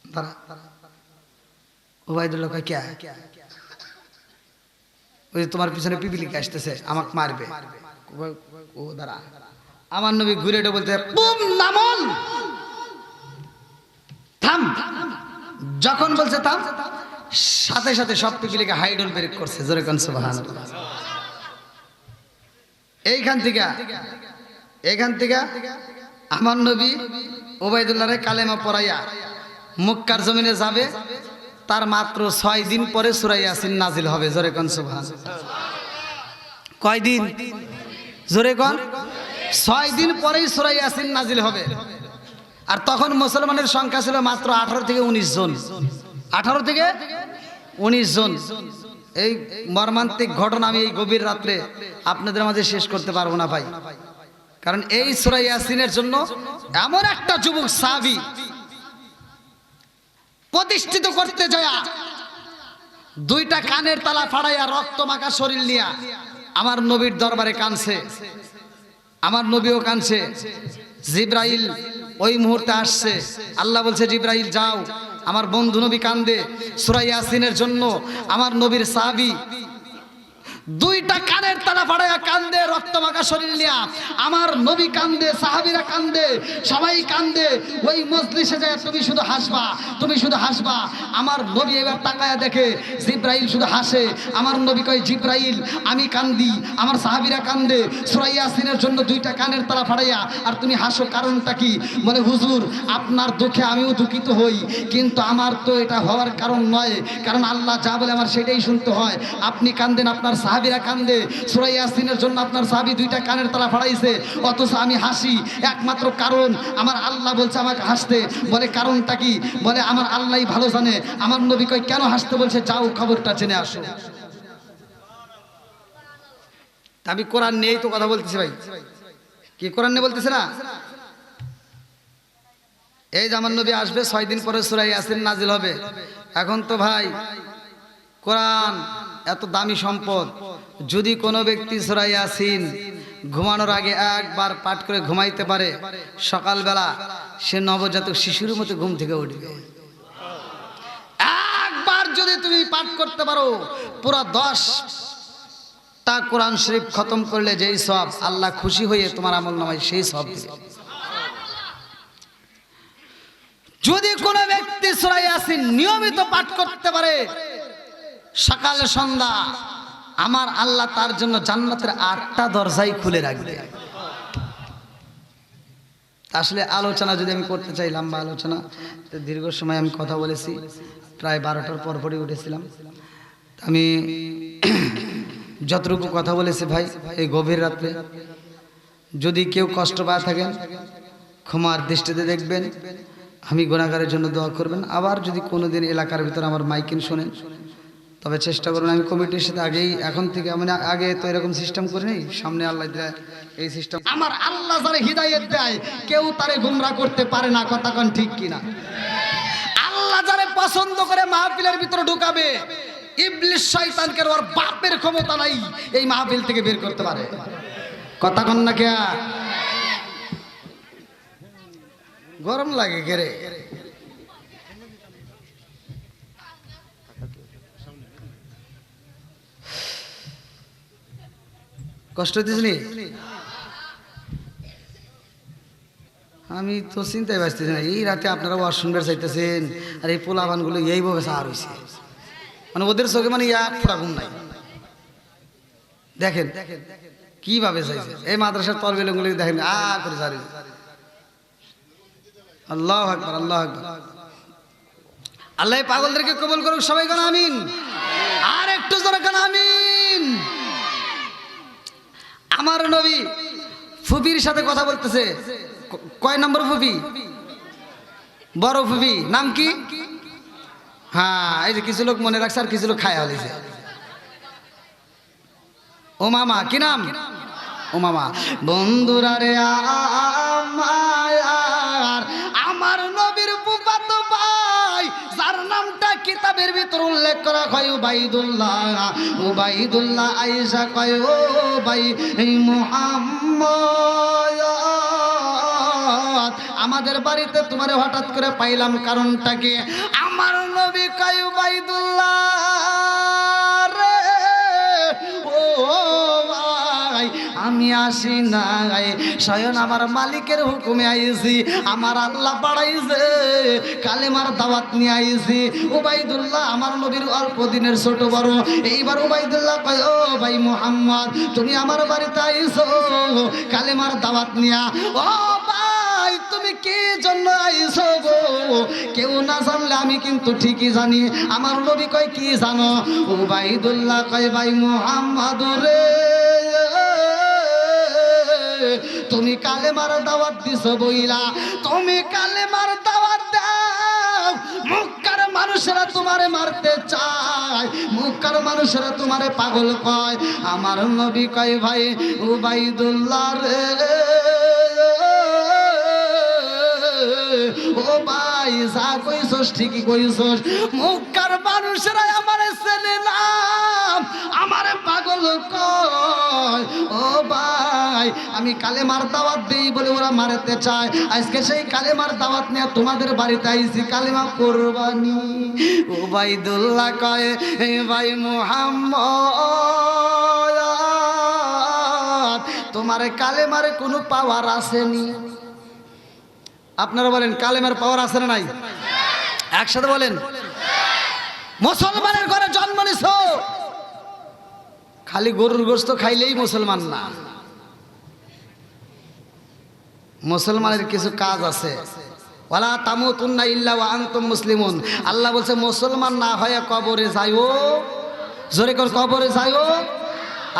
দাঁড়া। উবাইদুল্লাহ কয়, কে? ওই তোমার পিছনে পিপিলিকা আসতেছে, আমাকে মারবে। ও দাঁড়া। আমার নবী ঘুরে বলতে, বুম নামল, থাম। যখন বলছে থাম, সাথে সাথে সব পিপিলিকা হাইডল ব্রেক করছে। জোরে কোন সুবহানাল্লাহ। এইখান থেকে আমার নবী উবাইদুল্লাহরে কালেমা পড়াইয়া মক্কার জমিনে যাবে। তার মাত্র 6 দিন পরে সূরা ইয়াসিন নাজিল হবে। জোরে কোন সুবহানাল্লাহ। কয় দিন? জোরে কোন। 6 দিন পরেই সূরা ইয়াসিন নাজিল হবে। আর তখন মুসলমানের সংখ্যা ছিল মাত্র 18 থেকে 19 জন। 18 থেকে 19 জন। এই মর্মান্তিক ঘটনা আমি এই গভীর রাত্রে আপনাদের মাঝে শেষ করতে পারবো না ভাই, কারণ এই সূরা ইয়াসিনের জন্য এমন একটা যুবক সাহাবী প্রতিষ্ঠিত করতে যায় 2টা কানের তালা ফাড়াইয়া রক্ত মাখা শরীর নিয়া আমার নবীর দরবারে কাঁদছে, আমার নবীও কাঁদছে। জিব্রাইল ওই মুহূর্তে আসছে। আল্লাহ বলছে জিব্রাইল যাও, আমার বন্ধু নবী কান্দে সূরা ইয়াসিনের জন্য। আমার নবীর সাহাবী দুইটা কানের তালা ফাড়াইয়া কান্দে, রক্ত মাখা শরীর নিয়া। আমার নবী কান্দে, সাহাবীরা কান্দে, সবাই কান্দে। ওই মজলিসে যায় তুমি শুধু হাসবা, তুমি শুধু হাসবা। আমার নবী এবার তাকায়া দেখে জিব্রাইল শুধু হাসে। আমার নবী কয় জিব্রাইল আমি কান্দি, আমার সাহাবীরা কান্দে সূরা ইয়াসিনের জন্য দুইটা কানের তালা ফাড়াইয়া, আর তুমি হাসো, কারণটা কি? বলে হুজুর আপনার দুঃখে আমিও দুঃখিত হই, কিন্তু আমার তো এটা হওয়ার কারণ নয়, কারণ আল্লাহ যা বলে আমার সেটাই শুনতে হয়। আপনি কান্দেন, আপনার সাহাবীরা কান্দে সূরা ইয়াসিনের জন্য, আপনার সাহাবী দুইটা কানের তলা ফাড়াইছে, অথচ আমি হাসি। একমাত্র কারণ আমার আল্লাহ বলছে আমাকে হাসতে। বলে কারণটা কি? বলে আমার আল্লাহই ভালো জানে। আমার নবী কয় কেন হাসতে বলছে? যাও খবরটা জেনে আসো। আমি কোরআন নিয়েই তো কথা বলতেছি ভাই, কি কোরআন নিয়ে বলতেছে না? এই যে আমার নবী আসবে 6 দিন পরে সূরা ইয়াসিন নাজিল হবে। এখন তো ভাই কোরআন এত দামি সম্পদ, যদি কোনো ব্যক্তি সূরা ইয়াসিন ঘুমানোর আগে একবার পাঠ করে ঘুমাইতে পারে, সকালবেলা সে নবজাতক শিশুর মতো ঘুম থেকে উঠবে। একবার যদি তুমি পাঠ করতে পারো, পুরো 10টা কোরআন শরীফ খতম করলে যেই সওয়াব, আল্লাহ খুশি হয়ে তোমার আমলনামায় সেই সওয়াব দিবে। যদি কোনো ব্যক্তি সূরা ইয়াসিন নিয়মিত পাঠ করতে পারে সকাল সন্ধ্যা, আমার আল্লাহ তার জন্য জান্নাতের 8টা দরজাই খুলে রাখবে। আসলে আলোচনা যদি আমি করতে চাই, লম্বা আলোচনা, তো দীর্ঘ সময় আমি কথা বলেছি, প্রায় 12টার পরপরই উঠেছিলাম। আমি যতটুকু কথা বলেছি ভাই, এই গভীর রাত্রে যদি কেউ কষ্ট পায় থাকেন ক্ষমার দৃষ্টিতে দেখবেন। আমি গুনাহগারের জন্য দোয়া করবেন। আবার যদি কোনোদিন এলাকার ভিতরে আমার মাইকিং শোনেন, তবে চেষ্টা করুন। আমি কমিটির সাথে আগেই, এখন থেকে মানে আগে তো এরকম সিস্টেম করে নেই, সামনে আল্লাহ দেয় এই সিস্টেম। আমার আল্লাহ যারা হিদায়াত দেয় কেউ তারে গুমরা করতে পারে না, কথা কোন ঠিক কিনা? আল্লাহ যারা পছন্দ করে মাহফিলের ভিতরে ঢুকাবে, ইবলিস শয়তানকে ওর বাপের ক্ষমতা নাই এই মাহফিল থেকে বের করতে পারে, কথা কোন না? কে গরম লাগে গেরে? কষ্ট হইতেছিনি? আমি তো চিন্তায় বাঁচতেছি না। এই রাতে আপনারা ওয়াজ শুনবার চাইতেছেন, আর এই পোলাবানগুলো এইভাবে সার হয়েছে, মানে ওদের চোখে মানে এক ফোঁটা ঘুম নাই। দেখেন কিভাবে চাইছে। এই মাদ্রাসার তরবেলগুলো দেখেন করে সারি। আল্লাহু আকবার, আল্লাহু আকবার। আল্লাহ পাগলদেরকে কবুল করুক, সবাই কোন আমিন। আর একটু জোরে কোন আমিন। আমার নবী ফুপির সাথে কথা বলতেছে। কয় নম্বর ফুপি? বড় ফুপি। নাম কি? হ্যাঁ, এই যে কিছু লোক মনে রাখছে আর কিছু লোক খায়া হলিছে। ও মামা, কি নাম? ও মামা। বন্ধুরা রে আমার নবীর ফুফাতো ভাই, যার নামটা কিতাবের ভিতর উল্লেখ করা হয় উবাইদুল্লাহ। উবাইদুল্লাহ আয়েশা কয় ও ভাই মুহাম্মদ, আমাদের বাড়িতে তোমারে হঠাৎ করে পাইলাম, কারণটা কি? আমার নবী কয় উবাইদুল্লাহ রে ও ভাই, আমি আসি নাই, স্বয়ং আমার মালিকের হুকুমে আইছি, আমার আল্লাহ পাঠাইছে, কালেমার দাওয়াত নিয়ে আইছি। উবাইদুল্লাহ আমার নবীর অল্প দিনের ছোট বড়। এইবার উবাইদুল্লাহ কয় ও ভাই মুহাম্মদ, তুমি আমার বাড়িতে আইছো কালেমার দাওয়াত নিয়া। ও ভাই তুমি কি জন্য আইছো গো? কেউ না জানলে আমি কিন্তু ঠিকই জানি। আমার নবী কয় কি জানো? উবাইদুল্লাহ কয় ভাই মুহাম্মদ রে, তুমি কালেমার দাওয়াত দিছো বইলা, তুমি কালেমার দাওয়াত দাও, মক্কার মানুষেরা তোমারে মারতে চায়, মক্কার মানুষেরা তোমারে পাগল কয়। আমার নবী কয় ভাই উবাইদুল্লাহ রে ও ভাই, যা কইছস ঠিকই কইছস, মক্কা মক্কার মানুষেরা আমারে চেনে না, আমারে পাগল কয়। ও ভাই, আমি কালেমার দাওয়াত দেই বলে ওরা মারতে চায়। আজকে সেই কালেমার দাওয়াত নিয়ে তোমাদের বাড়িতে আইছি কালেমা কোরবানি। ওবাইদুল্লাহ কয়, এ ভাই মুহাম্মদ, তোমার কালেমার কোনো পাওয়ার আসেনি? আপনারা বলেন কালেমার পাওয়ার আছে না নাই? একসাথে বলেন। মুসলমানের ঘরে জন্ম নিছো, খালি গরুর গোশত খাইলেই মুসলমান না। মুসলমানের কিছু কাজ আছে। ওয়ালা তামুতুন্না ইল্লা ওয়া আনতুম মুসলিমুন। আল্লাহ বলছে মুসলমান না হয়ে কবরে যাইও। জোরে করে কবরে যাইও।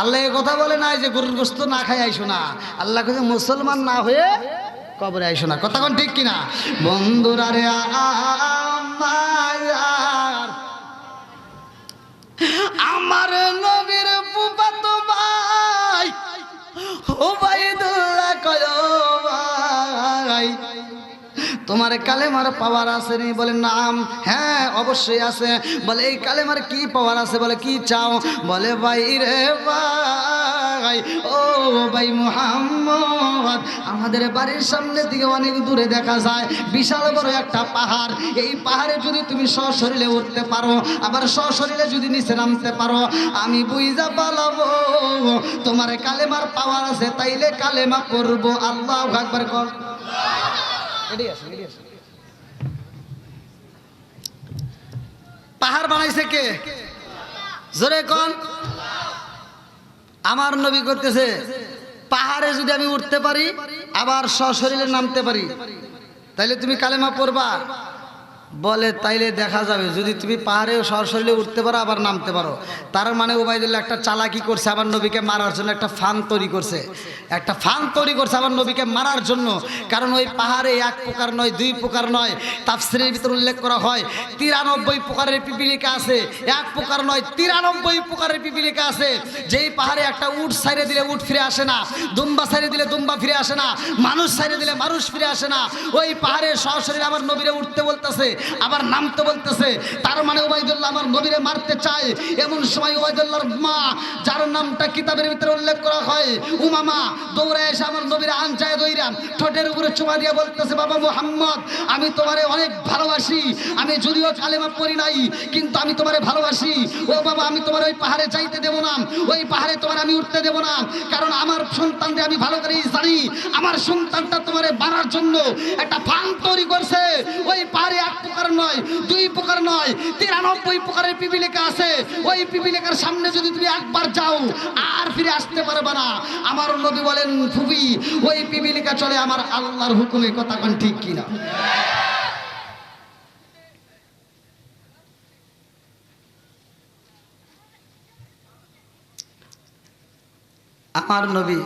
আল্লাহ এই কথা বলে নাই যে গরুর গোশত না খাই আইসো না। আল্লাহ কইছে মুসলমান না হয়ে কবরে আইসো না। কথা কোন ঠিক কিনা? বন্ধুরা রে আমার নবীর ফুফাতো ভাই ওবাইদুল্লাহ কয়, ভাই তোমার কালেমার পাওয়ার আছে নি? বলে নাম, হ্যাঁ অবশ্যই আছে। বলে এই কালেমার কি পাওয়ার আছে? বলে কি চাও? বলে ভাই রে ভাই, ও ভাই মুহাম্মদ, আমাদের বাড়ির সামনে থেকে অনেক দূরে দেখা যায় বিশাল বড় একটা পাহাড়। এই পাহাড়ে যদি তুমি সশরীরে উঠতে পারো, আবার সশরীরে যদি নিচে নামতে পারো, আমি বুঝা পালাবো তোমার কালেমার পাওয়ার আছে। তাইলে কালেমা করবো। আল্লাহু আকবার কর। পাহাড় বানাইছে কে? জোরে কোন? আমার নবী করতেছে পাহাড়ে যদি আমি উঠতে পারি, আবার সশরীরে নামতে পারি, তাইলে তুমি কালেমা পড়বা? বলে তাইলে দেখা যাবে যদি তুমি পাহাড়ে সরাসরি উঠতে পারো আবার নামতে পারো। তার মানে ওবাইদুল্লাহ একটা চালাকি করছে, আমার নবীকে মারার জন্য একটা ফান তৈরি করছে। একটা ফান তৈরি করছে আমার নবীকে মারার জন্য। কারণ ওই পাহাড়ে এক প্রকার নয়, দুই প্রকার নয়, তাফসীরের ভিতরে উল্লেখ করা হয় 93 প্রকারের পিপিলিকা আছে। এক প্রকার নয়, 93 প্রকারের পিপিলিকা আছে। যেই পাহাড়ে একটা উট ছাইড়ে দিলে উট ফিরে আসে না, দুম্বা ছাইড়ে দিলে দুম্বা ফিরে আসে না, মানুষ ছাইড়ে দিলে মানুষ ফিরে আসে না। ওই পাহাড়ে সরাসরি আমার নবীরে উঠতে বলতেছে, আবার নামতে বলতেছে। তার মানে ওবাইদুল্লাহ আমার নবীরে মারতে চায়। এমন সময় ওবাইদুল্লাহর মা, যার নামটা কিতাবের ভিতরে উল্লেখ করা হয় উমামা, দৌড়ে এসে আমার নবীরে আনচায় দইরাম ঠোঁটের উপরে চুমা দিয়ে বলতেছে, বাবা মুহাম্মদ, আমি তোমারে অনেক ভালোবাসি। আমি যদিও কালেমা পড়ি নাই, কিন্তু আমি তোমারে ভালোবাসি। ও বাবা, আমি তোমার ওই পাহাড়ে যাইতে দেব না, ওই পাহাড়ে তোমার আমি উঠতে দেব না। কারণ আমার সন্তানকে আমি ভালো করেই জানি, আমার সন্তানটা তোমারে মারার জন্য একটা ফান তৈরি করছে। ওই পাহাড়ে এক প্রকার নয়, দুই প্রকার নয়, 93 প্রকারের পিপিলিকা আছে। ওই পিপিলিকার সামনে যদি তুমি একবার যাও আর ফিরে আসতে পারবে না। আমার নবী বলেন, ফুবি, ওই পিপিলিকা চলে আমার আল্লাহর হুকুমে। কথা কোন ঠিক কিনা? আমার নবী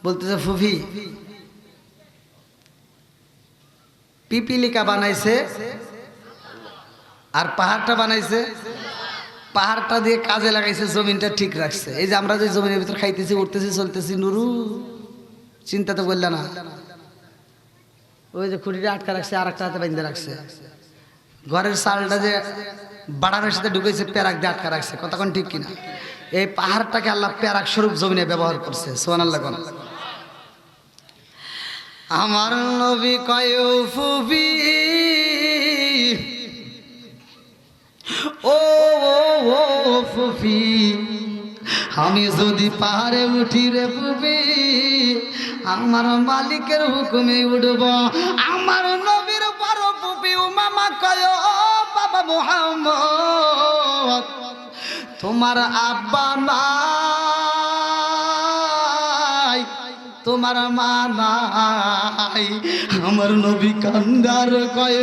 বলতেছে, ফুফি, পিপিলিকা বানাইছে আর পাহাড়টা বানাইছে, পাহাড়টা দিয়ে কাজে লাগাইছে, জমিনটা ঠিক রাখছে। এই যে আমরা যে জমিনের ভিতর খাইতেছি, উঠতেছি, চলতেছি, নুরু চিন্তা তো করলে না। ওই যে খুঁটিটা আটকা রাখছে, আর একটা হাতে বাইন্ধে রাখছে। ঘরের চালটা যে বাড়ানোর সাথে ঢুকেছে, প্যারাক দিয়ে আটকা রাখছে। কতক্ষণ ঠিক কিনা? এই পাহাড়টাকে আল্লাহ প্যারাক স্বরূপ জমিনে ব্যবহার করছে। সুবহানাল্লাহ। আমার নবী কয়, ফুফি, ও ফুফি, আমি যদি পাহাড়ে উঠি রে ফুফি, আমার মালিকের হুকুমে উঠব। আমার নবীর বড় ফুফি উমামা কয়, ও বাবা মুহাম্মদ, তোমার আব্বা নাই, তোমার মা নাই। আমার নবী কান্দার কয়,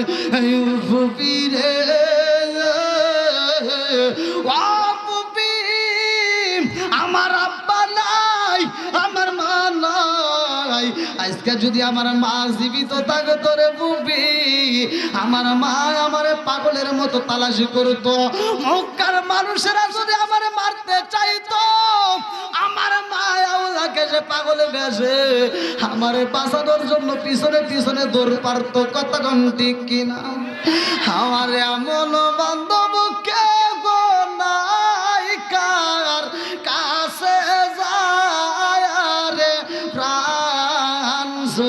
ফুফি রে, ও ফুফি, আমার আব্বা নাই, আমার মা নাই। আজকে যদি আমার মা জীবিত থাকতো রে ফুফি, আমার মা আমারে পাগলের মতো তালাশি করতো। মক্কার মানুষেরা যদি আমারে মারতে চাইতো, আমার মা আওলাকে যে পাগল বেশে আমারে বাঁচানোর জন্য পিছনে পিছনে দৌড় পারতো। কতক্ষণ ঠিক কিনা? আমার এমন বান্ধব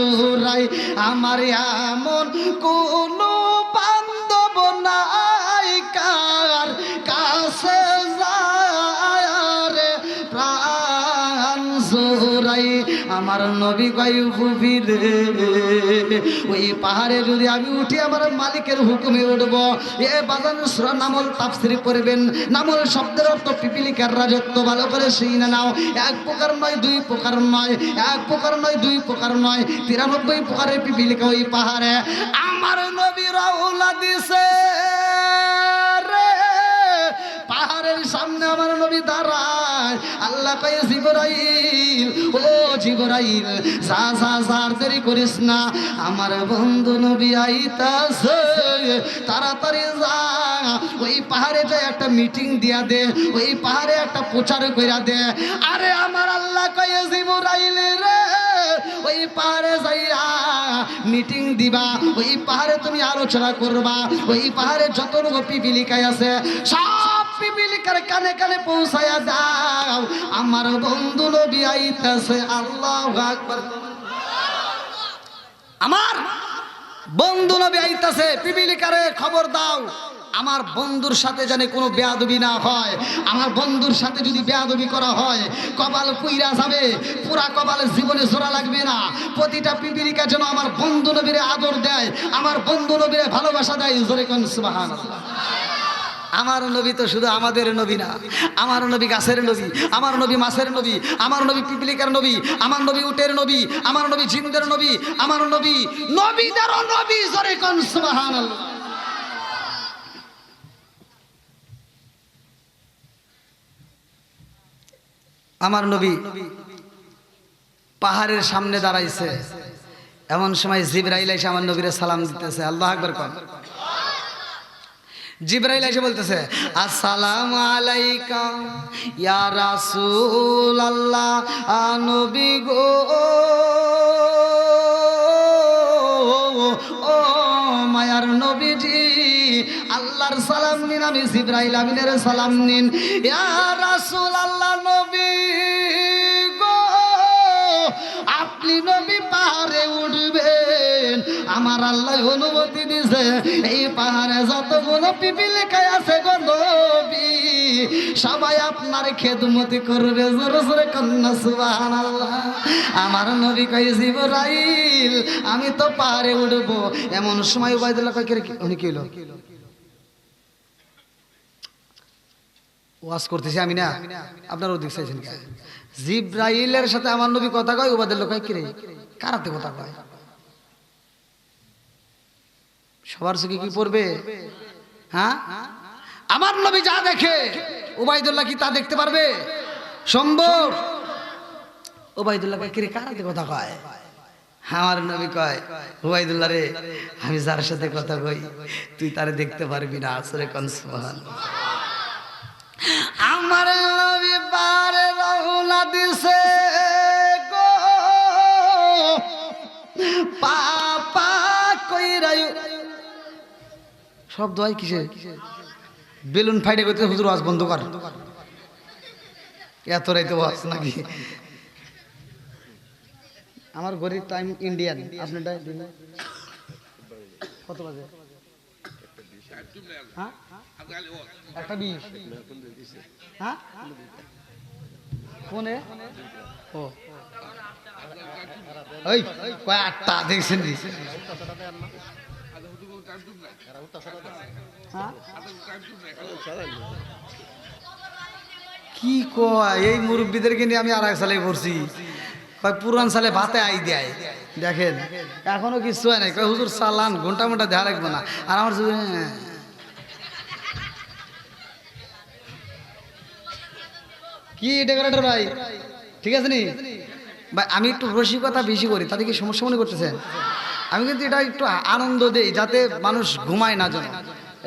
সুরাই আমার এমন কোনো বান্ধব নাই কার কাছে যায় রে প্রাণ সুরাই আমার নবী কয় হুবি রে ওই পাহাড়ে যদি আমি উঠি আমার মালিকের হুকুমে উঠব। এ বাজান সূরা নামল তাফসীর করবেন। নামল শব্দের অর্থ পিপিলিকার রাজত্ব, ভালো করে সেই না নাও। এক প্রকার নয়, দুই প্রকার নয়, এক প্রকার নয়, দুই প্রকার নয়, 93 প্রকারের পিপিলিকা ওই পাহাড়ে। আমার নবী রওনা দিছে রে, পাহাড়ের সামনে আমার নবী দাঁড়ায়। আল্লাহ কয় জিবরাইল, ও জিবরাইল যা যা যা দেরি করিস না, আমার বন্ধু নবী আইতাছে, তাড়াতাড়ি যা। ওই পাহাড়ে যায় একটা মিটিং দিয়া দে, ওই পাহাড়ে একটা প্রচার কইরা দে। আরে আমার আল্লাহ কয় জিবরাইল রে, ওই পাহাড়ে যাইয়া মিটিং দিবা, ওই পাহাড়ে তুমি আলোচনা করবা, ওই পাহাড়ে যত লোক পিপিলিকায় আছে সব পিপিলিকার কানে কানে পৌঁছায়া দাও, আমার বন্ধু নবী আইতাছে। আল্লাহু আকবার। আমার বন্ধু নবী আইতাছে, পিপিলিকারে খবর দাও আমার বন্ধুর সাথে যেন কোনো বেয়াদবি না হয়। আমার বন্ধুর সাথে যদি বেয়াদবি করা হয় কপাল পুইরা যাবে, পুরা কপালের জীবনে জোড়া লাগবে না। প্রতিটা পিপিলিকা যেন আমার বন্ধু নবীরে আদর দেয়, আমার বন্ধু নবীরে ভালোবাসা দেয়। জোরে কোন সুবহানাল্লাহ। আমার নবী তো শুধু আমাদের নবী না, আমার নবী গাছের নবী, আমার নবী মাছের নবী, আমার নবী পিপিলিকার নবী, আমার নবী উটের নবী, আমার নবী জিনদের নবী, আমার নবী নবীদেরও নবী। জোরে কোন সুবহানাল্লাহ। আমার নবী পাহাড়ের সামনে দাঁড়াইছে, এমন সময় জিবরাইল এসে আমার নবীরে সালাম দিতেছে। আল্লাহু আকবার কোন। জিবরাইল এসে বলতেছে আসসালামু আলাইকা ইয়া রাসূলুল্লাহ, নবী গো, ও মায়ার নবীজি, আল্লাহর সালাম নিন, আমি জিবরাইল আমিনের সালাম নিন। ইয়া রাসূলুল্লাহ, নবী গো, আপনি নবী পাহাড়ে উঠবেন, আমার আল্লাহ অনুমতি দিছে। এই পাহাড়ে যতগুলো পিপিলিকায় আছে গো নবী, সবাই আপনার খেদমতি করবে। জোরে জোরে কন্যা সুবহানাল্লাহ। আমার নবী কয় জিবরাইল আমি তো পাহাড়ে উঠবো। এমন সময় উবাইদুল্লাহ কয় উনি কি হলো, ওয়াজ করতেছি আমি না, আপনারা ওদিক চাইছেন। জিবরাইলের সাথে আমার নবী কথা কয়, উবাইদুল্লাহ কয় কিরে কারাতে কথা কয়, সবার চোখে কি পড়বে? হ্যাঁ, আমার নবী যা দেখে উবাইদুল্লাহ কি তা দেখতে পারবে? সম্ভব? উবাইদুল্লাহ কয় কিরে কারাতে কথা কয়। আমার নবী কয় উবাইদুল্লাহ রে, আমি যার সাথে কথা কই তুই তারে দেখতে পারবি না। আসরে কোন সুবহানাল্লাহ। আমার নবী পারে রওনা দিছে গো, পাপা কইরা শব্দ হয় কিসে? বেলুন ফাইটে করতে হুজুর ওয়াজ বন্ধ কর, এত রাইতে ওয়াজ নাকি? আমার ঘড়ির টাইম ইন্ডিয়ান, আপনার কত বাজে? হ্যাঁ 1:20। হ্যাঁ ফোনে ও ওই কয় 8টা দেখছেন। কি কয় এই মুরব্বীদেরকে নিয়ে আমি আর এক সালে পড়ছি, কয় পুরান সালে ভাতে আই দেয়। দেখেন এখনো কিছু হয় নাই, কয় হুজুর চালান ঘন্টা মোটা দেখা রাখবো না। আর আমার কি ডেকোরেটর ভাই ঠিক আছে নি ভাই, আমি একটু রসিকতা বেশি করি, তাতে কি সমস্যা মনে করতেছেন? আমি কিন্তু এটা একটু আনন্দ দেই যাতে মানুষ ঘুমায় না যেন।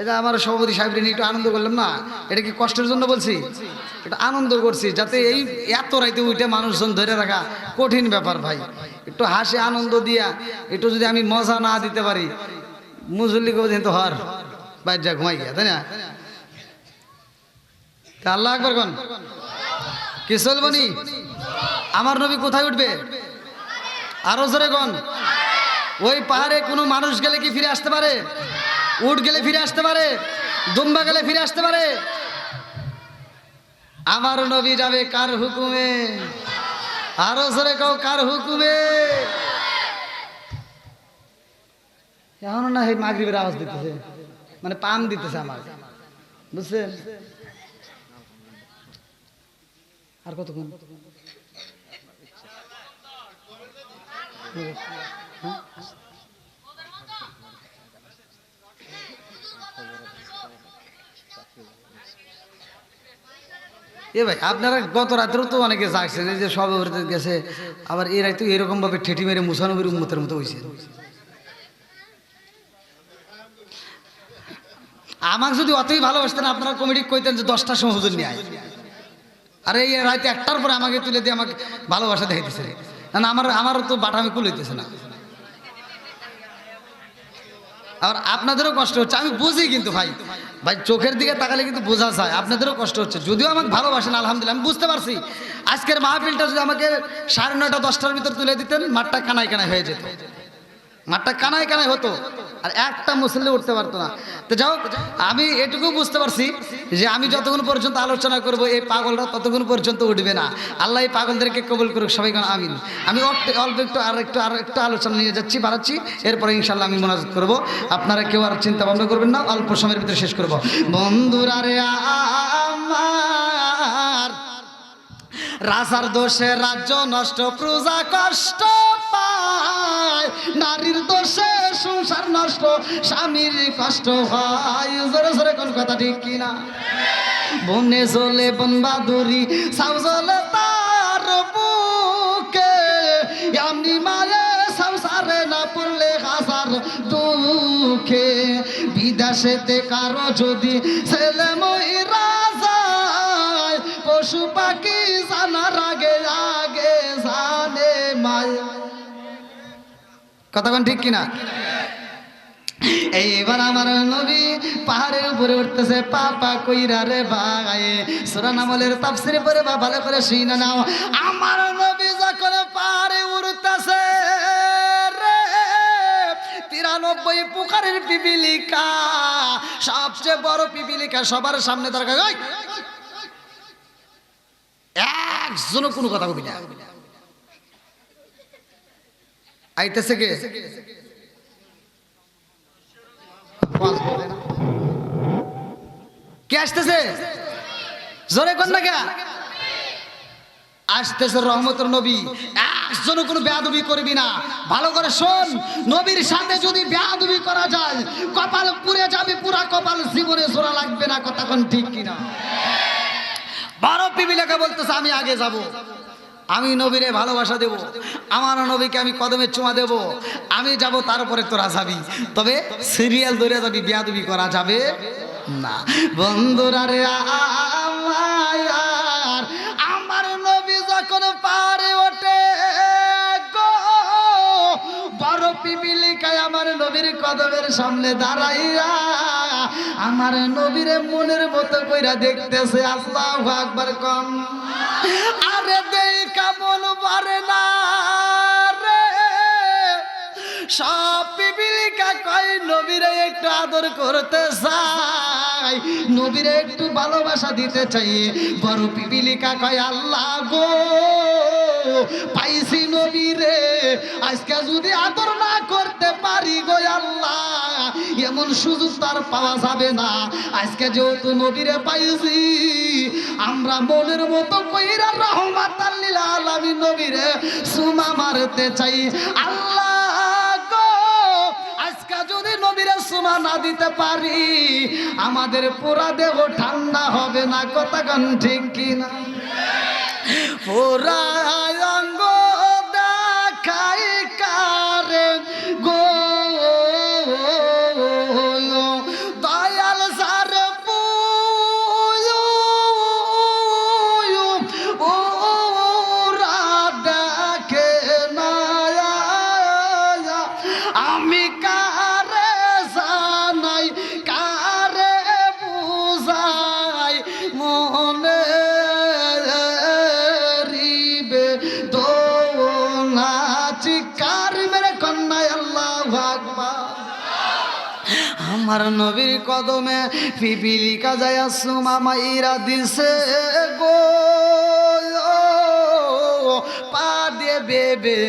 এটা আমার সভাপতি সাহেবরে নিয়ে একটু আনন্দ করলাম না, এটা কি কষ্টের জন্য বলছি? এটা আনন্দ করছি যাতে এই এত রাইতে উঠে মানুষজন ধরে রাখা কঠিন ব্যাপার ভাই। একটু হাসি আনন্দ দিয়া একটু যদি আমি মজা না দিতে পারি, মুসল্লি কেউ তো হর বাইর যা ঘুমাই গিয়া, তাই না? আল্লাহ আকবার কোন। কি চলবনি? আমার নবী কোথায় উঠবে? আরো জোরে কোন। ওই পাহাড়ে কোনো মানুষ গেলে কি ফিরে আসতে পারে? উট গেলে ফিরে আসতে পারে? দুম্বা গেলে ফিরে আসতে পারে? আমার নবী যাবে কার হুকুমে? আরো জোরে কও, কার হুকুমে? এখনো না এই মাগরিবের আওয়াজ দিতেছে, মানে পাম দিতেছে আমার, বুঝছেন? আর কতক্ষণ? হ্যাঁ? এ ভাই, আপনারা গত রাতেও তো অনেকে জাগছেন, এই যে সব গেছে, আবার এরাই তো এরকম ভাবে ঠেটি মেরে মুসানবির উম্মতের মতো হয়েছে। আমাকে যদি অতই ভালোবাসতেন আপনারা কমিটি কইতেন যে 10টার সময় হুজুর নিয়ে আয়, আর এই রাতে 1টার পরে আমাকে তুলে দিয়ে আমাকে ভালোবাসা দেখাইতেছে। না আমারও তো বাটামি কুল হইতেছে না। আর আপনাদেরও কষ্ট হচ্ছে, আমি বুঝি, কিন্তু ভাই চোখের দিকে তাকালে কিন্তু বোঝা যায় আপনাদেরও কষ্ট হচ্ছে। যদিও আমাকে ভালোবাসেন আলহামদুলিল্লাহ, আমি বুঝতে পারছি। আজকের মাহফিলটা যদি আমাকে 9:30 10টার ভিতর তুলে দিতেন, মাঠটা কানায় কানায় হয়ে যেত, মাঠটা কানায় কানায় হতো, আর একটা মুসল্লি উঠতে পারতো না। তো যাও, আমি এটুকু বুঝতে পারছি যে আমি যতক্ষণ পর্যন্ত আলোচনা করব এই পাগলরা ততক্ষণ পর্যন্ত উঠবে না। আল্লাহ এই পাগলদেরকে কবুল করুক, সবাই গান আমিন। আমি অল্প একটু আলোচনা নিয়ে যাচ্ছি, বাড়াচ্ছি, এরপরে ইনশাল্লাহ আমি মোনাজাত করব। আপনারা কেউ আর চিন্তা ভাবনা করবেন না, অল্প সময়ের ভিতরে শেষ করব। বন্ধুরা রে আমার, রাজার দোষে রাজ্য নষ্ট, প্রজা কষ্ট পায়, নারীর দোষে সংসার নষ্ট, স্বামীর কষ্ট হয়। জোরে জোরে কোন কথা ঠিক কিনা? বনে চলে বন বাদুরি, সাউ চলে তার বুকে, এমনি মায়ে সংসারে না পড়লে হাজার দুঃখে। বিদেশেতে কারো যদি ছেলে মহিলা যায়, পশু পাখি জানার আগে আগে জানে মায়া। কথাক্ষণ ঠিক কিনা? এইবার আমার নবী পাহাড়ের উপরে উঠতেছে, পাপা কইরা রে ভাই। সূরা নামলের তাফসীরে পড়ে বা ভালো করে শুনে নাও। আমার নবী যখন পাহাড়ে উঠতেছে রে, 93 প্রকারের পিপিলিকা, সবচেয়ে বড় পিপিলিকা সবার সামনে দাঁড়ায়, ওই একজনও কোনো কথা কবি না। আইতেছে কে? কে আসতেছে? জোরে কোন না কে আসতেছে? রহমতের নবী। একজনও কোনো বেয়াদবি করবি না, ভালো করে শোন। নবীর সাথে যদি বেয়াদবি করা যায়, কপাল পুড়ে যাবে, পুরা কপাল, জীবনে জোড়া লাগবে না। কথা কোন ঠিক কিনা? বড় পিপিলিকা বলতেছে আমি আগে যাব, আমি নবীরে ভালোবাসা দেব, আমার নবীকে আমি কদমে চুমা দেব, আমি যাব, তারপরে তোরা যাবি। তবে সিরিয়াল ধরে যাবি, বেয়াদবি করা যাবে না। বন্ধুরা রে আমার নবী যখন পারে ওঠে গো, বড় পিপিলিকায় আমার নবীর কদমের সামনে দাঁড়াইয়া আমার নবীরে মনের মতো কইরা দেখতেছে। আল্লাহু আকবার কম। আরে দেখা মন পারে না রে, সব পিপিলিকা কয় নবীরে একটু আদর করতে চাই, নবীরে একটু ভালোবাসা দিতে চাই। বড় পিপিলিকা কয় আল্লাহ গো, পাইছি নবীরে, আজকে যদি আদর না করতে পারি গো আল্লাহ, এমন সুযোগ তার পাওয়া যাবে না। আজকে যেহেতু নবীরে পাইছি, আমরা মনের মতো কইরা রহমাতাল লিল আলামিন নবীরে সুমা মারতে চাই। আল্লাহ গো, আজকে যদি নবীরে সুমা না দিতে পারি, আমাদের পুরা দেহ ঠান্ডা হবে না। কথা কোন ঠিক কিনা? পুরা অঙ্গ দেখাই কারে গো, দয়াল সার ওরা দেখে না, আমি কারে জানাই, কারে বুঝাই, মনে রিবে দো নাচি কার মেরে কন্যায় আল্লাহ আকবার। আমার নবীর কদমে পিপিলিকা যায় সুমা মাইরা দিছে গো, পা দিয়ে বেবে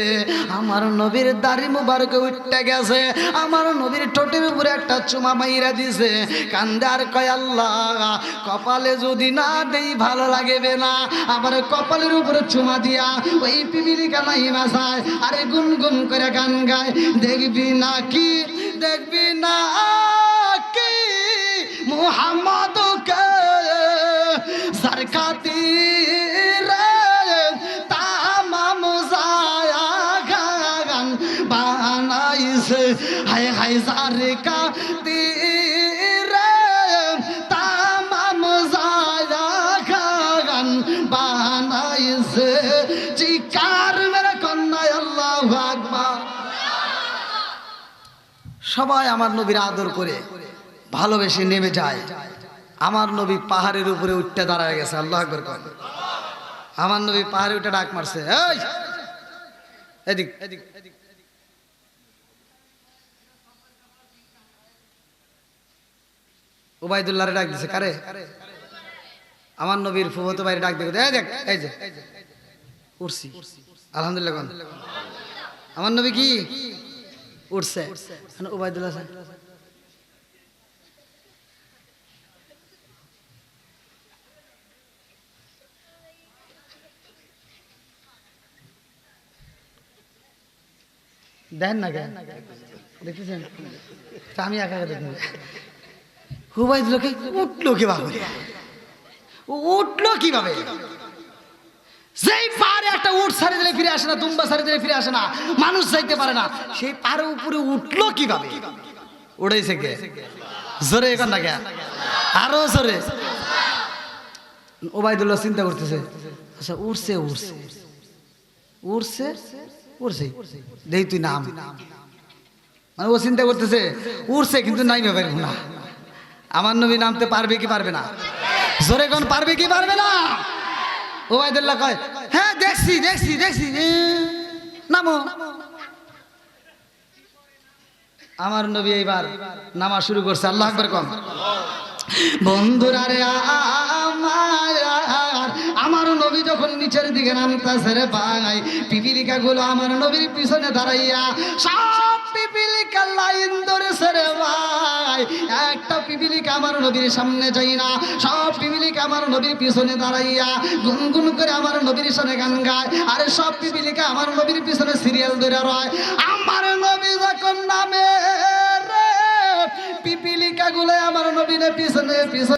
আমার নবীর দাড়ি মুবারকে উঠতে গেছে, আমার নবীর ঠোঁটের উপরে একটা চুমা মাইরা দিছে, কান্দে আর কয় আল্লাহ কপালে যদি না দেই ভালো লাগবে না, আবার কপালের উপরে চুমা দিয়া ওই পিপিলিকা নাই মাসায় আরে গুনগুন করে গান গায়, দেখবি না কি দেখবি না কি মুহাম্মদকে সরকাতি রে তামাম জায়া গান বানাইছে, হায় হায় সরকাতি রে তামাম জায়া গান বানাইছে, চিকার মেরে কন্যা আল্লাহু আকবার। সবাই আমার নবীর আদর করে ভালোবেসে নেমে যায়, আমার নবী পাহাড়ের উপরে উঠতে দাঁড়ায় গেছে। আল্লাহু আকবার কর। আমার নবী পাহাড়ে উঠে ডাক মারছে, এই এদিক এদিক। উবাইদুল্লাহরে ডাক দিছে, কারে? আমার নবীর ফুফাতো ভাইরে ডাক দিয়ে এই দেখ এই যে উঠছি আলহামদুলিল্লাহ কোন আমার নবী কি উঠছে। উবাইদুল্লাহ দেখেন না কেন দেখতেছেন, আমি একা একা দেখুন। হুবাইদুল্লাহকে উঠলো কিভাবে, উঠলো কিভাবে? যেই পাহাড়ে একটা উট ছাড়ে দিলে ফিরে আসে না, দুম্বা ছাড়ে দিলে ফিরে আসে না, মানুষ যাইতে পারে না, সেই পাহাড়ের উপরে উঠলো কিভাবে? উড়াইছে কে? জোরে এখন না কে? আরো জোরে। ওবাইদুল্লাহ চিন্তা করতেছে, আচ্ছা উঠছে উঠছে উঠছে উঠছে দেই তুই নাম, মানে ও চিন্তা করতেছে উঠছে কিন্তু নাইমে পারবো না। আমার নবী নামতে পারবে কি পারবে না? জোরে কোন পারবে কি পারবে না? ওবাইদুল্লাহ কয় হ্যাঁ দেখছি দেখছি দেখছি, নামো। আমার নবী এইবার নামা শুরু করছে। আল্লাহু আকবার কম। বন্ধুরা রে আমার নবী যখন নিচের দিকে নামতেছে রে ভাই, পিপিলিকা গুলো আমার নবীর পিছনে দাঁড়াইয়া সব পিপিলিকা লাইন ধরেছে রে ভাই, একটা পিপিলিকা আমার নবীর সামনে যাই না, সব পিপিলিকা আমার নবীর পিছনে দাঁড়াইয়া গুনগুন করে আমার নবীর সামনে গান গায়, আর সব পিপিলিকা আমার নবীর পিছনে সিরিয়াল ধরে রয়। আমার নবী যখন নামে রে পিপিলিকা গুলো আমার নবীর পিছনে পিছনে